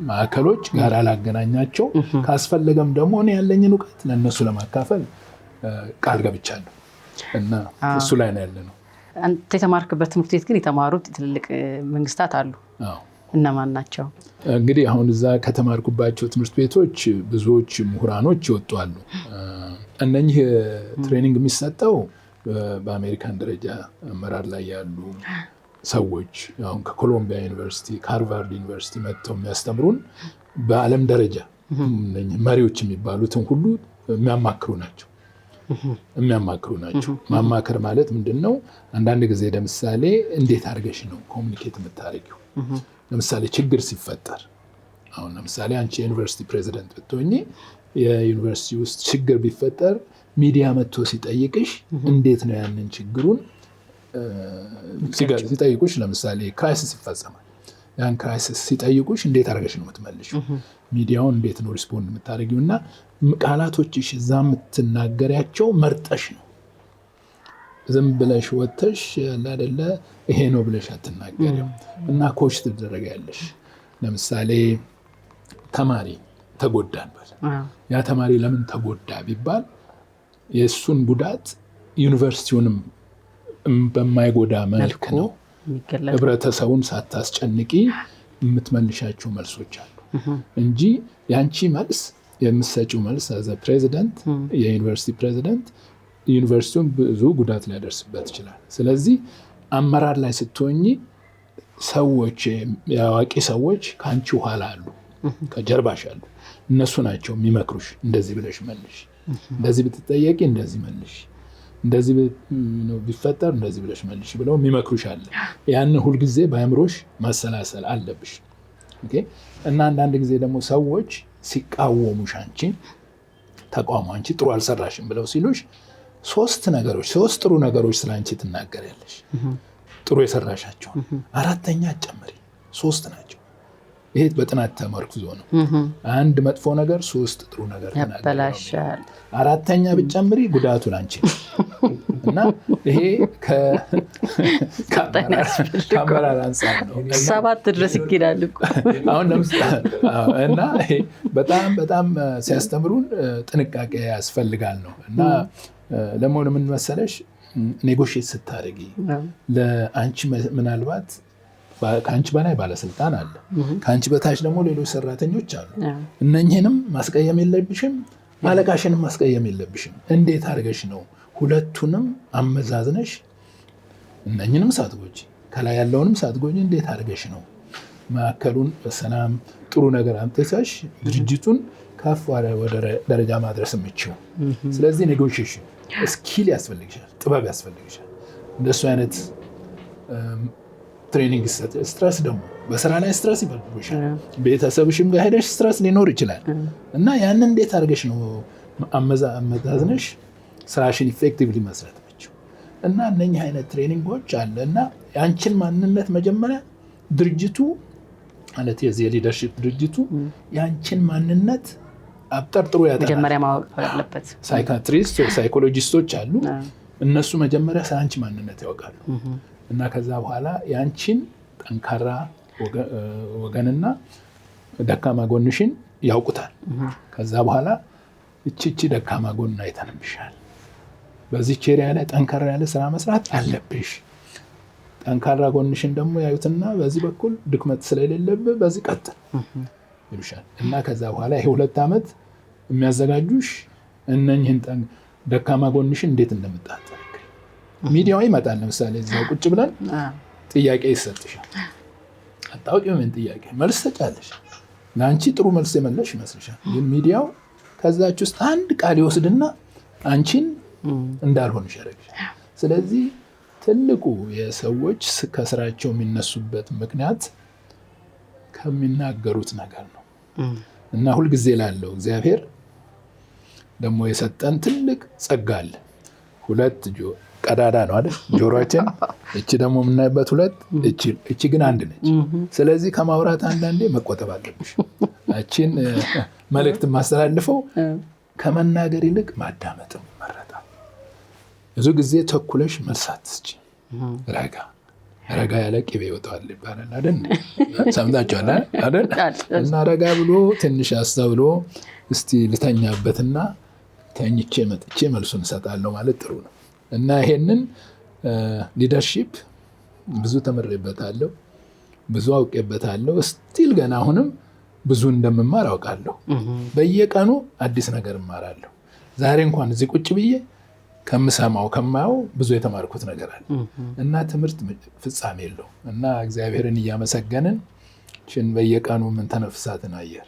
Speaker 1: ማዕከሎች ጋር ላገናኛቸው ካስፈለገም ደግሞ እኔ ያለኝን እውቀት ለነሱ ለማካፈል ቃል ገብቻለሁ እና እሱ ላይ ነው ያለነው።
Speaker 3: አንተ የተማርክበት ትምህርት ቤት ግን የተማሩት ትልልቅ መንግስታት አሉ። እነማን ናቸው?
Speaker 1: እንግዲህ አሁን እዛ ከተማርኩባቸው ትምህርት ቤቶች ብዙዎች ምሁራኖች ይወጣሉ። እነኚህ ትሬኒንግ የሚሰጠው በአሜሪካን ደረጃ አመራር ላይ ያሉ ሰዎች አሁን ከኮሎምቢያ ዩኒቨርሲቲ ከሃርቫርድ ዩኒቨርሲቲ መጥተው የሚያስተምሩን በዓለም ደረጃ መሪዎች የሚባሉትን ሁሉ የሚያማክሩ ናቸው። ማማከር ማለት ምንድነው? አንዳንድ ጊዜ ለምሳሌ እንዴት አድርገሽ ነው ኮሙኒኬት የምታደርጊው? ለምሳሌ ችግር ሲፈጠር አሁን ለምሳሌ አንቺ የዩኒቨርሲቲ ፕሬዚደንት ብትሆኚ የዩኒቨርሲቲ ውስጥ ችግር ቢፈጠር ሚዲያ መጥቶ ሲጠይቅሽ እንዴት ነው ያንን ችግሩን ሲጠይቁሽ፣ ለምሳሌ ክራይሲስ ይፈጸማል። ያን ክራይሲስ ሲጠይቁሽ እንዴት አድርገሽ ነው የምትመልሺው? ሚዲያውን እንዴት ነው ሪስፖንድ የምታደርጊው? እና ቃላቶችሽ እዛ የምትናገሪያቸው መርጠሽ ነው። ዝም ብለሽ ወጥተሽ አይደለ ይሄ ነው ብለሽ አትናገሪም። እና ኮች ትደረጊያለሽ። ለምሳሌ ተማሪ ተጎዳን በል። ያ ተማሪ ለምን ተጎዳ ቢባል የእሱን ጉዳት ዩኒቨርሲቲውንም በማይጎዳ መልክ ነው ህብረተሰቡን ሳታስጨንቂ የምትመልሻቸው መልሶች አሉ እንጂ ያንቺ መልስ የምትሰጪው መልስ አዘ ፕሬዚደንት የዩኒቨርሲቲ ፕሬዚደንት ዩኒቨርሲቲውን ብዙ ጉዳት ሊያደርስበት ይችላል። ስለዚህ አመራር ላይ ስትሆኚ ሰዎች ያዋቂ ሰዎች ካንቺ ኋላ አሉ፣ ከጀርባሽ አሉ። እነሱ ናቸው የሚመክሩሽ። እንደዚህ ብለሽ መልሽ፣ እንደዚህ ብትጠየቂ እንደዚህ መልሽ፣ እንደዚህ ቢፈጠር እንደዚህ ብለሽ መልሽ ብለው የሚመክሩሽ አለ። ያን ሁሉ ጊዜ በአእምሮሽ ማሰላሰል አለብሽ። ኦኬ። እና አንዳንድ ጊዜ ደግሞ ሰዎች ሲቃወሙሽ አንቺ ተቃውሞ አንቺ ጥሩ አልሰራሽም ብለው ሲሉሽ ሶስት ጥሩ ነገሮች ስላንቺ ትናገሪያለሽ። ጥሩ የሰራሻቸው አራተኛ ጨምሪ። 3 ናቸው። ይሄ በጥናት ተመርኩዞ ነው። አንድ መጥፎ ነገር 3 ጥሩ ነገር
Speaker 3: ያበላሻል።
Speaker 1: አራተኛ ብትጨምሪ ጉዳቱ ላንቺ ነው። እና ይሄ ከአመራር አንፃር ነው።
Speaker 3: 7 ድረስ ይሄዳል እኮ
Speaker 1: አሁን እና ይሄ በጣም ሲያስተምሩን ጥንቃቄ ያስፈልጋል ነው። እና ለምን ምን መሰለሽ ኔጎሽዬት ስታደርጊ ለአንቺ ምናልባት ከአንቺ በላይ ባለስልጣን አለ፣ ከአንቺ በታች ደግሞ ሌሎች ሰራተኞች አሉ። እነኚህንም ማስቀየም የለብሽም፣ አለቃሽንም ማስቀየም የለብሽም። እንዴት አድርገሽ ነው ሁለቱንም አመዛዝነሽ እነኚህንም ሳትጎጂ ከላይ ያለውንም ሳትጎጂ እንዴት አድርገሽ ነው ማዕከሉን በሰላም ጥሩ ነገር አምጥተሽ ድርጅቱን ከፍ ወደ ደረጃ ማድረስ የምችው? ስለዚህ ኔጎሽዬሽን ስኪል ያስፈልግሻል፣ ጥበብ ያስፈልግሻል። እንደሱ አይነት ትሬኒንግ ስትረስ ደግሞ በስራ ላይ ስትረስ ይበልብሻል። ቤተሰብሽም ጋር ሄደሽ ስትረስ ሊኖር ይችላል። እና ያንን እንዴት አድርገሽ ነው አመዛዝነሽ ስራሽን ኢፌክቲቭሊ መስራት የምችው? እና እነኚህ አይነት ትሬኒንጎች አለ። እና የአንቺን ማንነት መጀመሪያ ድርጅቱ ማለት የዚህ የሊደርሺፕ ድርጅቱ የአንቺን ማንነት አብጠርጥሮ ያጠናል።
Speaker 3: መጀመሪያ ማወቅ አለበት።
Speaker 1: ሳይካትሪስት ወይ ሳይኮሎጂስቶች አሉ። እነሱ መጀመሪያ ስለአንቺ ማንነት ያውቃሉ። እና ከዛ በኋላ የአንቺን ጠንካራ ወገንና ደካማ ጎንሽን ያውቁታል። ከዛ በኋላ እቺ ደካማ ጎን አይተንብሻል፣ በዚህ ኤሪያ ላይ ጠንካራ ያለ ስራ መስራት አለብሽ። ጠንካራ ጎንሽን ደግሞ ያዩትና በዚህ በኩል ድክመት ስለሌለብህ በዚህ ቀጥል ይሉሻል። እና ከዛ በኋላ ይሄ 2 ዓመት የሚያዘጋጁሽ እነኝህን ደካማ ጎንሽን እንዴት እንደምታጠቅ ሚዲያው ይመጣል። ለምሳሌ እዛው ቁጭ ብለን ጥያቄ ይሰጥሻል። አታውቂው ምን ጥያቄ መልስ ተጫለሽ። ለአንቺ ጥሩ መልስ የመለሽ ይመስልሻል፣ ግን ሚዲያው ከዛች ውስጥ አንድ ቃል ይወስድና አንቺን እንዳልሆንሽ ያደርግሻል። ስለዚህ ትልቁ የሰዎች ከስራቸው የሚነሱበት ምክንያት ከሚናገሩት ነገር ነው። እና ሁልጊዜ ላለው እግዚአብሔር ደግሞ የሰጠን ትልቅ ጸጋ አለ። 2 ቀዳዳ ነው አይደል ጆሮአችን። እቺ ደግሞ የምናይበት 2፣ እቺ ግን 1 ነች። ስለዚህ ከማውራት አንዳንዴ መቆጠብ አለብሽ። እቺን መልእክት ማስተላልፈው ከመናገር ይልቅ ማዳመጥም ይመረጣል። ብዙ ጊዜ ተኩለሽ መልሳት እስኪ ረጋ ያለ ቅቤ ይወጣል ይባላል አይደል? ሰምታችኋል አይደል? እና ረጋ ብሎ ትንሽ አስተውሎ እስቲ ልተኛበትና ተኝቼ መጥቼ መልሱን እሰጣለሁ ማለት ጥሩ ነው። እና ይሄንን ሊደርሺፕ ብዙ ተመሬበታለሁ፣ ብዙ አውቄበታለሁ። ስቲል ገና አሁንም ብዙ እንደምማር አውቃለሁ። በየቀኑ አዲስ ነገር እማራለሁ። ዛሬ እንኳን እዚህ ቁጭ ብዬ ከምሰማው ከማየው ብዙ የተማርኩት ነገር አለ። እና ትምህርት ፍጻሜ የለውም። እና እግዚአብሔርን እያመሰገንን በየቀኑ የምንተነፍሳትን አየር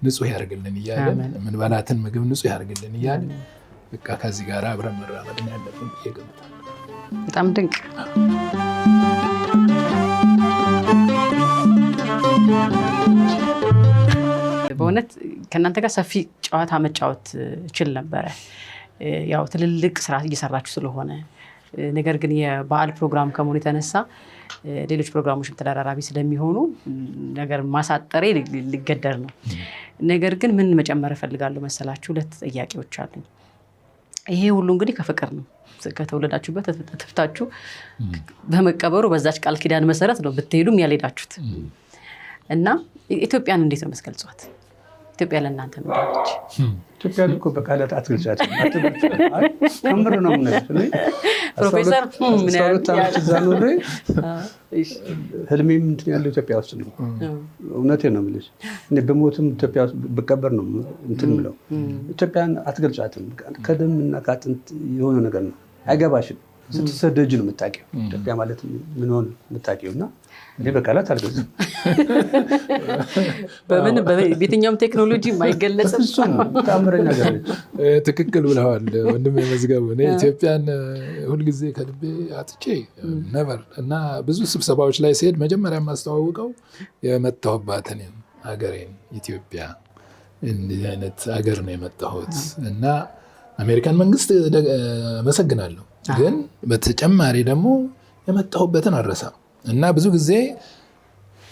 Speaker 1: ንጹህ ያርግልን እያለን የምንበላትን ምግብ ንጹህ ያርግልን እያለን በቃ ከዚህ ጋር አብረን መራመድ ያለብን እየገምታለሁ።
Speaker 3: በጣም ድንቅ። በእውነት ከእናንተ ጋር ሰፊ ጨዋታ መጫወት እችል ነበረ። ያው ትልልቅ ስራ እየሰራችሁ ስለሆነ ነገር ግን የበዓል ፕሮግራም ከመሆኑ የተነሳ ሌሎች ፕሮግራሞችም ተደራራቢ ስለሚሆኑ ነገር ማሳጠሬ ሊገደር ነው። ነገር ግን ምን መጨመር እፈልጋለሁ መሰላችሁ? 2 ጥያቄዎች አሉኝ። ይሄ ሁሉ እንግዲህ ከፍቅር ነው። ከተወለዳችሁበት ተፍታችሁ በመቀበሩ በዛች ቃል ኪዳን መሰረት ነው ብትሄዱም ያልሄዳችሁት እና ኢትዮጵያን እንዴት ነው መስገልጿት? ኢትዮጵያ ለእናንተ ምን ነች?
Speaker 2: ኢትዮጵያ እኮ በቃላት አትገልጫት። ከምር ነው የምነግርሽ።
Speaker 3: ፕሮፌሰር ምን
Speaker 2: ያህል እዛ ኖሬ ህልሜም እንትን ያለው ኢትዮጵያ ውስጥ ነው። እውነቴን ነው የምልሽ። እኔ በሞትም ኢትዮጵያ ውስጥ ብቀበር ነው እንትን የምለው። ኢትዮጵያን አትገልጫትም። ከደም እና ከአጥንት የሆነ ነገር ነው። አይገባሽም። ስትሰደጅ ነው የምታውቂው ኢትዮጵያ ማለት ምን ሆነ የምታውቂው። እና እኔ በቃላት አልገዛም።
Speaker 3: በየትኛውም ቴክኖሎጂ የማይገለጽ
Speaker 2: እሱ ነው ታምረኛ ነገር።
Speaker 1: ትክክል ብለዋል ወንድም መዝገቡ። እኔ ኢትዮጵያን ሁልጊዜ ከልቤ አጥቼ ነበር እና ብዙ ስብሰባዎች ላይ ሲሄድ መጀመሪያ የማስተዋውቀው የመጣሁባትን ሀገሬን ኢትዮጵያ፣ እንዲህ አይነት ሀገር ነው የመጣሁት እና አሜሪካን መንግስት አመሰግናለሁ። ግን በተጨማሪ ደግሞ የመጣሁበትን አልረሳም እና ብዙ ጊዜ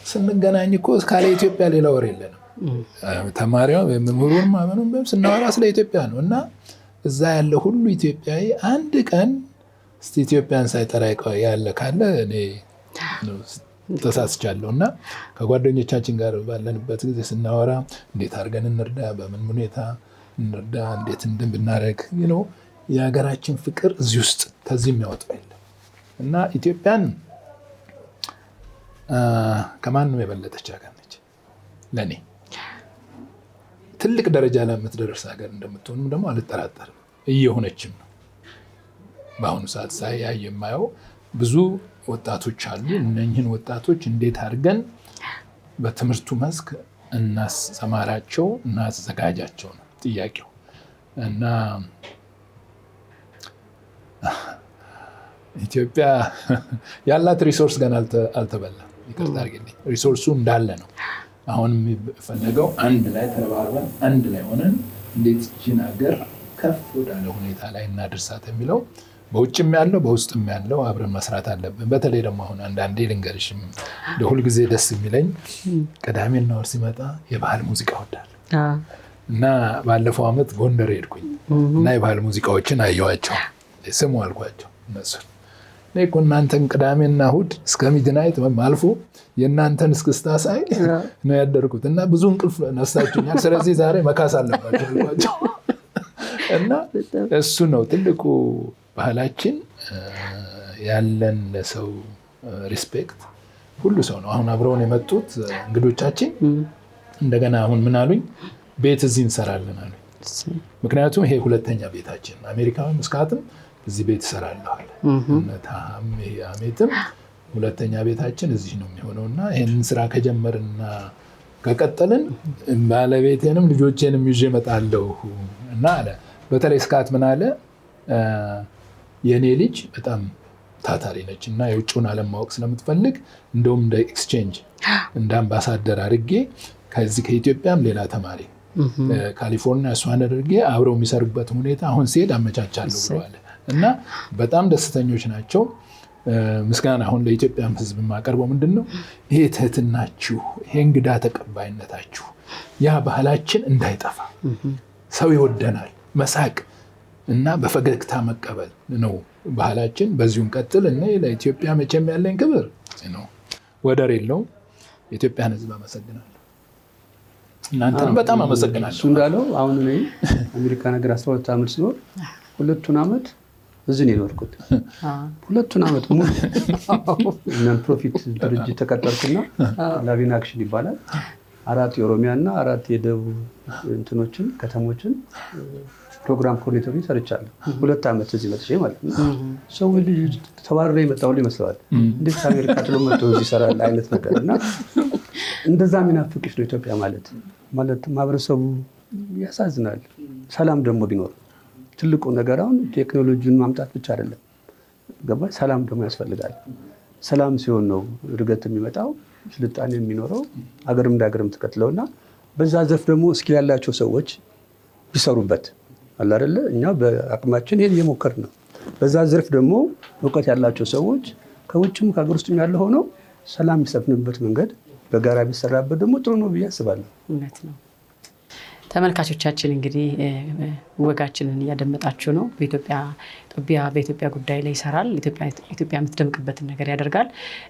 Speaker 1: ስንገናኝ እኮ ካለ ኢትዮጵያ ሌላ ወሬ የለንም። ተማሪው መምህሩን ማመኑን ስናወራ ስለ ኢትዮጵያ ነው እና እዛ ያለ ሁሉ ኢትዮጵያዊ አንድ ቀን እስቲ ኢትዮጵያን ሳይጠራ ያለ ካለ እኔ ተሳስቻለሁ። እና ከጓደኞቻችን ጋር ባለንበት ጊዜ ስናወራ እንዴት አድርገን እንርዳ፣ በምን ሁኔታ እንርዳ፣ እንዴት ብናደርግ የሀገራችን ፍቅር እዚህ ውስጥ ከዚህ የሚያወጣው የለም እና ኢትዮጵያን ከማንም የበለጠች ሀገር ነች። ለእኔ ትልቅ ደረጃ ላይ የምትደርስ ሀገር እንደምትሆንም ደግሞ አልጠራጠርም። እየሆነችም ነው። በአሁኑ ሰዓት ሳይ የማየው ብዙ ወጣቶች አሉ። እነኝህን ወጣቶች እንዴት አድርገን በትምህርቱ መስክ እናሰማራቸው፣ እናዘጋጃቸው ነው ጥያቄው እና ኢትዮጵያ ያላት ሪሶርስ ገና አልተበላም። ይቅርታ አድርግልኝ። ሪሶርሱ እንዳለ ነው። አሁን የሚፈለገው አንድ ላይ ተባብረን አንድ ላይ ሆነን እንዴት ይህችን ሀገር ከፍ ወዳለ ሁኔታ ላይ እናድርሳት የሚለው በውጭም ያለው በውስጥም ያለው አብረን መስራት አለብን። በተለይ ደግሞ አሁን አንዳንዴ ልንገርሽም ለሁልጊዜ ደስ የሚለኝ ቅዳሜና እሑድ ሲመጣ የባህል ሙዚቃ እወዳለሁ እና ባለፈው ዓመት ጎንደር ሄድኩኝ እና የባህል ሙዚቃዎችን አየኋቸው። ስሙ አልኳቸው እነሱን እኔ እኮ እናንተን ቅዳሜና እሑድ እስከ ሚድናይት አልፎ የእናንተን እስክስታ ሳይ ነው ያደርኩት እና ብዙ እንቅልፍ ነሳችሁኛል። ስለዚህ ዛሬ መካስ አለባቸው አልኳቸው እና እሱ ነው ትልቁ ባህላችን። ያለን ለሰው ሪስፔክት ሁሉ ሰው ነው። አሁን አብረውን የመጡት እንግዶቻችን እንደገና አሁን ምን አሉኝ? ቤት እዚህ እንሰራለን አሉኝ። ምክንያቱም ይሄ ሁለተኛ ቤታችን አሜሪካዊ መስካትም እዚህ ቤት እሰራለሁ። እነታም አሜትም ሁለተኛ ቤታችን እዚህ ነው የሚሆነው እና ይህንን ስራ ከጀመርና ከቀጠልን ባለቤቴንም ልጆቼንም ይዤ እመጣለሁ እና አለ። በተለይ ስካት ምን አለ? የእኔ ልጅ በጣም ታታሪ ነች እና የውጭውን ዓለም ማወቅ ስለምትፈልግ እንደውም እንደ ኤክስቼንጅ እንደ አምባሳደር አድርጌ ከዚህ ከኢትዮጵያም ሌላ ተማሪ ካሊፎርኒያ እሷን አድርጌ አብረው የሚሰሩበትን ሁኔታ አሁን ሲሄድ አመቻቻለሁ ብለዋል እና በጣም ደስተኞች ናቸው። ምስጋና አሁን ለኢትዮጵያም ሕዝብ የማቀርበው ምንድን ነው? ይሄ ትህትናችሁ፣ ይሄ እንግዳ ተቀባይነታችሁ፣ ያ ባህላችን እንዳይጠፋ ሰው ይወደናል። መሳቅ እና በፈገግታ መቀበል ነው ባህላችን። በዚሁ እንቀጥል እና ለኢትዮጵያ መቼም ያለኝ ክብር ነው ወደር የለውም። የኢትዮጵያን ሕዝብ አመሰግናለሁ። እናንተንም በጣም አመሰግናለሁ።
Speaker 2: እሱ እንዳለው አሁን እኔ አሜሪካ ነገር 12 ዓመት ሲኖር 2 ዓመት እዚህ ነው የኖርኩት። 2 ዓመት ሙሉ ነን ፕሮፊት ድርጅት ተቀጠርኩና ላቪን አክሽን ይባላል 4 የኦሮሚያ እና 4 የደቡብ እንትኖችን ከተሞችን ፕሮግራም ኮኦርዲኔተር ሰርቻለሁ። 2 ዓመት እዚህ መጥቼ ማለት ነው። ሰው ልጅ ተባረረ የመጣው ይመስለዋል። እንዴት አሜሪካ ጥሎ መጥቶ እዚህ ይሰራል አይነት ነገር እና እንደዛ የሚናፍቅሽ ነው ኢትዮጵያ ማለት ማህበረሰቡ ያሳዝናል። ሰላም ደግሞ ቢኖር ትልቁ ነገር አሁን ቴክኖሎጂን ማምጣት ብቻ አይደለም፣ ገባ? ሰላም ደግሞ ያስፈልጋል። ሰላም ሲሆን ነው እድገት የሚመጣው፣ ስልጣኔ የሚኖረው፣ አገርም እንደ ሀገርም ተከትለውና በዛ ዘርፍ ደግሞ ስኪል ያላቸው ሰዎች ቢሰሩበት አለ አይደለ? እኛ በአቅማችን ይሄን እየሞከርን ነው። በዛ ዘርፍ ደግሞ እውቀት ያላቸው ሰዎች ከውጭም ከሀገር ውስጥም ያለ ሆነው ሰላም የሚሰፍንበት መንገድ በጋራ ቢሰራበት ደግሞ ጥሩ ነው ብዬ አስባለሁ።
Speaker 3: እውነት ነው። ተመልካቾቻችን እንግዲህ ወጋችንን እያደመጣችሁ ነው። በኢትዮጵያ ጉዳይ ላይ ይሰራል። ኢትዮጵያ የምትደምቅበትን ነገር ያደርጋል።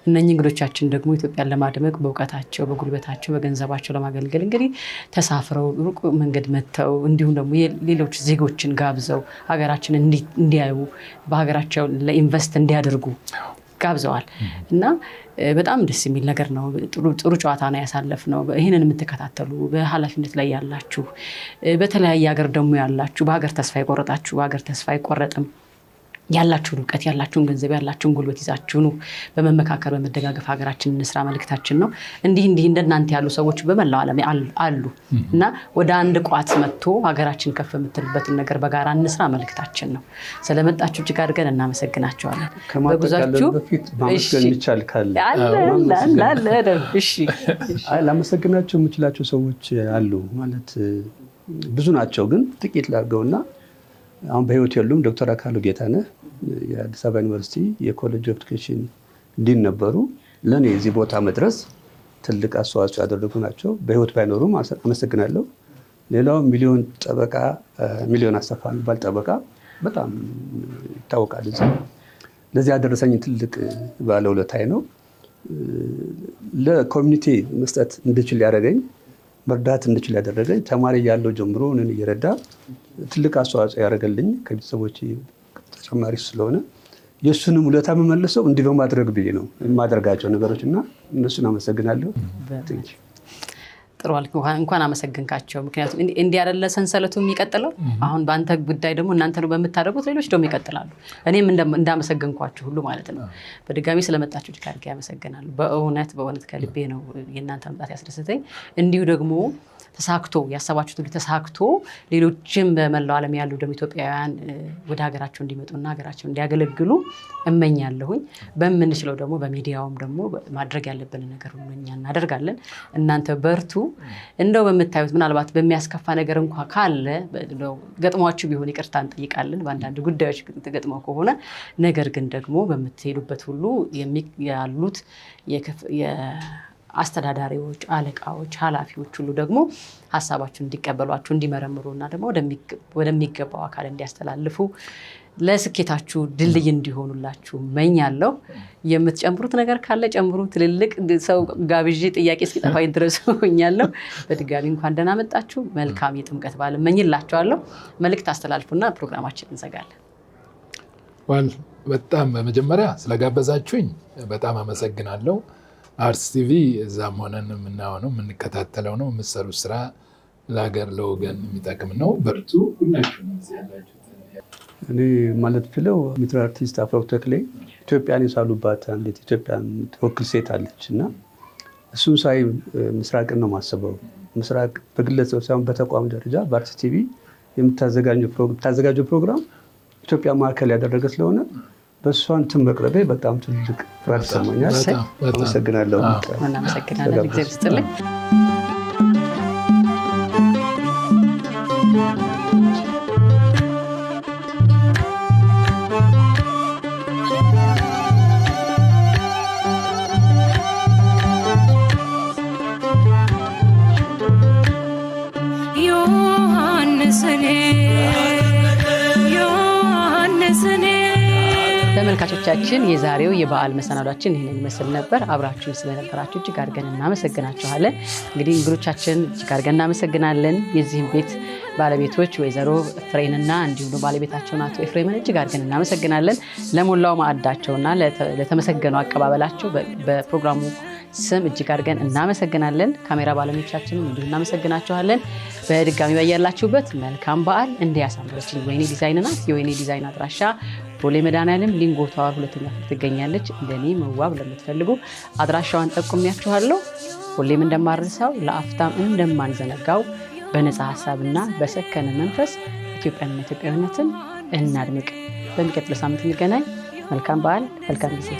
Speaker 3: እነኚህ እንግዶቻችን ደግሞ ኢትዮጵያን ለማድመቅ በእውቀታቸው፣ በጉልበታቸው፣ በገንዘባቸው ለማገልገል እንግዲህ ተሳፍረው ሩቅ መንገድ መጥተው እንዲሁም ደግሞ ሌሎች ዜጎችን ጋብዘው ሀገራችን እንዲያዩ በሀገራቸው ለኢንቨስት እንዲያደርጉ ጋብዘዋል እና በጣም ደስ የሚል ነገር ነው። ጥሩ ጨዋታ ነው ያሳለፍነው። ይህንን የምትከታተሉ በኃላፊነት ላይ ያላችሁ፣ በተለያየ ሀገር ደግሞ ያላችሁ፣ በሀገር ተስፋ የቆረጣችሁ፣ በሀገር ተስፋ አይቆረጥም ያላችሁን እውቀት ያላችሁን ገንዘብ ያላችሁን ጉልበት ይዛችሁ ነው በመመካከር በመደጋገፍ ሀገራችንን እንስራ መልእክታችን ነው። እንዲህ እንደናንተ ያሉ ሰዎች በመላው ዓለም አሉ እና ወደ አንድ ቋት መጥቶ ሀገራችን ከፍ የምትልበትን ነገር በጋራ እንስራ መልእክታችን ነው። ስለመጣችሁ እጅግ አድርገን እናመሰግናቸዋለን።
Speaker 2: በጉዟችሁ በፊት ማመስገን ይቻል ካለ ላመሰግናቸው የምችላቸው ሰዎች አሉ ማለት ብዙ ናቸው፣ ግን ጥቂት ላድርገውና አሁን በህይወት የሉም። ዶክተር አካሉ ጌታነህ የአዲስ አበባ ዩኒቨርሲቲ የኮሌጅ ኦፍ ኤዱኬሽን ዲን ነበሩ። ለእኔ እዚህ ቦታ መድረስ ትልቅ አስተዋጽኦ ያደረጉ ናቸው። በህይወት ባይኖሩም አመሰግናለሁ። ሌላው ሚሊዮን አሰፋ የሚባል ጠበቃ በጣም ይታወቃል። ለዚህ ያደረሰኝ ትልቅ ባለውለታዬ ነው። ለኮሚኒቲ መስጠት እንድችል ያደረገኝ፣ መርዳት እንድችል ያደረገኝ ተማሪ ያለው ጀምሮ እኔን እየረዳ ትልቅ አስተዋጽኦ ያደረገልኝ ከቤተሰቦች ተጨማሪ ስለሆነ የእሱንም ውለታ የምመልሰው እንዲህ በማድረግ ብዬ ነው የማደርጋቸው ነገሮች እና እነሱን አመሰግናለሁ።
Speaker 3: ጥሩ እንኳን አመሰግንካቸው። ምክንያቱም እንዲህ አይደለ ሰንሰለቱ የሚቀጥለው። አሁን በአንተ ጉዳይ ደግሞ እናንተ ነው በምታደርጉት፣ ሌሎች ደግሞ ይቀጥላሉ። እኔም እንዳመሰግንኳችሁ ሁሉ ማለት ነው። በድጋሚ ስለመጣችሁ እጅግ አድርጌ አመሰግናለሁ። በእውነት ከልቤ ነው የእናንተ መምጣት ያስደስተኝ። እንዲሁ ደግሞ ተሳክቶ ያሰባችሁት ሁሉ ተሳክቶ ሌሎችም በመላው ዓለም ያሉ ደግሞ ኢትዮጵያውያን ወደ ሀገራቸው እንዲመጡና ሀገራቸው እንዲያገለግሉ እመኛለሁኝ። በምንችለው ደግሞ በሚዲያውም ደግሞ ማድረግ ያለብን ነገር ሁሉ እኛ እናደርጋለን። እናንተ በርቱ። እንደው በምታዩት ምናልባት በሚያስከፋ ነገር እንኳን ካለ ገጥሟችሁ ቢሆን ይቅርታ እንጠይቃለን፣ በአንዳንድ ጉዳዮች ገጥመው ከሆነ። ነገር ግን ደግሞ በምትሄዱበት ሁሉ ያሉት አስተዳዳሪዎች፣ አለቃዎች፣ ኃላፊዎች ሁሉ ደግሞ ሀሳባችሁን እንዲቀበሏችሁ እንዲመረምሩና ደግሞ ወደሚገባው አካል እንዲያስተላልፉ ለስኬታችሁ ድልድይ እንዲሆኑላችሁ መኛለሁ። የምትጨምሩት ነገር ካለ ጨምሩ። ትልልቅ ሰው ጋብዤ ጥያቄ እስኪጠፋኝ ድረስ ሆኛለሁ። በድጋሚ እንኳን ደህና መጣችሁ። መልካም የጥምቀት በዓል እመኝላችኋለሁ። መልእክት አስተላልፉና ፕሮግራማችን እንዘጋለን።
Speaker 1: በጣም በመጀመሪያ ስለጋበዛችሁኝ በጣም አመሰግናለሁ። አርትስ ቲቪ እዛም ሆነን የምናየው የምንከታተለው ነው። የምትሰሩት ስራ ለሀገር ለወገን የሚጠቅም ነው። በርቱ። ሁላችሁ ነው ያላችሁት።
Speaker 2: እኔ ማለት ችለው ሚትር አርቲስት አፍሮክ ተክሌ ኢትዮጵያን የሳሉባት አንዲት ኢትዮጵያን ትወክል ሴት አለች እና እሱን ሳይ ምስራቅን ነው ማስበው። ምስራቅ በግለሰብ ሳይሆን በተቋም ደረጃ በአርትስ ቲቪ የምታዘጋጀው ፕሮግራም ኢትዮጵያ ማዕከል ያደረገ ስለሆነ በእሷን መቅረቤ በጣም ትልቅ ፍርሃት ይሰማኛል። አመሰግናለሁ።
Speaker 3: እናመሰግናለን። እግዚአብሔር ይስጥልኝ። ተመልካቾቻችን የዛሬው የበዓል መሰናዷችን ይህንን ይመስል ነበር። አብራችሁን ስለነበራችሁ እጅግ አድርገን እናመሰግናችኋለን። እንግዲህ እንግዶቻችን እጅግ አድርገን እናመሰግናለን። የዚህም ቤት ባለቤቶች ወይዘሮ ፍሬንና እንዲሁም ባለቤታቸውን አቶ ኤፍሬምን እጅግ አድርገን እናመሰግናለን። ለሞላው ማዕዳቸውና ለተመሰገኑ አቀባበላቸው በፕሮግራሙ ስም እጅግ አድርገን እናመሰግናለን። ካሜራ ባለሙያዎቻችንም እንዲሁ እናመሰግናችኋለን። በድጋሚ በያላችሁበት መልካም በዓል። እንዲያሳምረችን ወይኔ ዲዛይን ናት። የወይኔ ዲዛይን አድራሻ ቦሌ መድኃኔዓለም ሊንጎ ታወር 2ኛ ክፍል ትገኛለች። እንደኔ መዋብ ለምትፈልጉ አድራሻዋን ጠቁሚያችኋለሁ። ሁሌም እንደማርሳው ለአፍታም እንደማንዘነጋው በነፃ ሀሳብና በሰከነ መንፈስ ኢትዮጵያንና ኢትዮጵያዊነትን እናድምቅ። በሚቀጥለው ሳምንት እንገናኝ። መልካም በዓል፣ መልካም ጊዜ።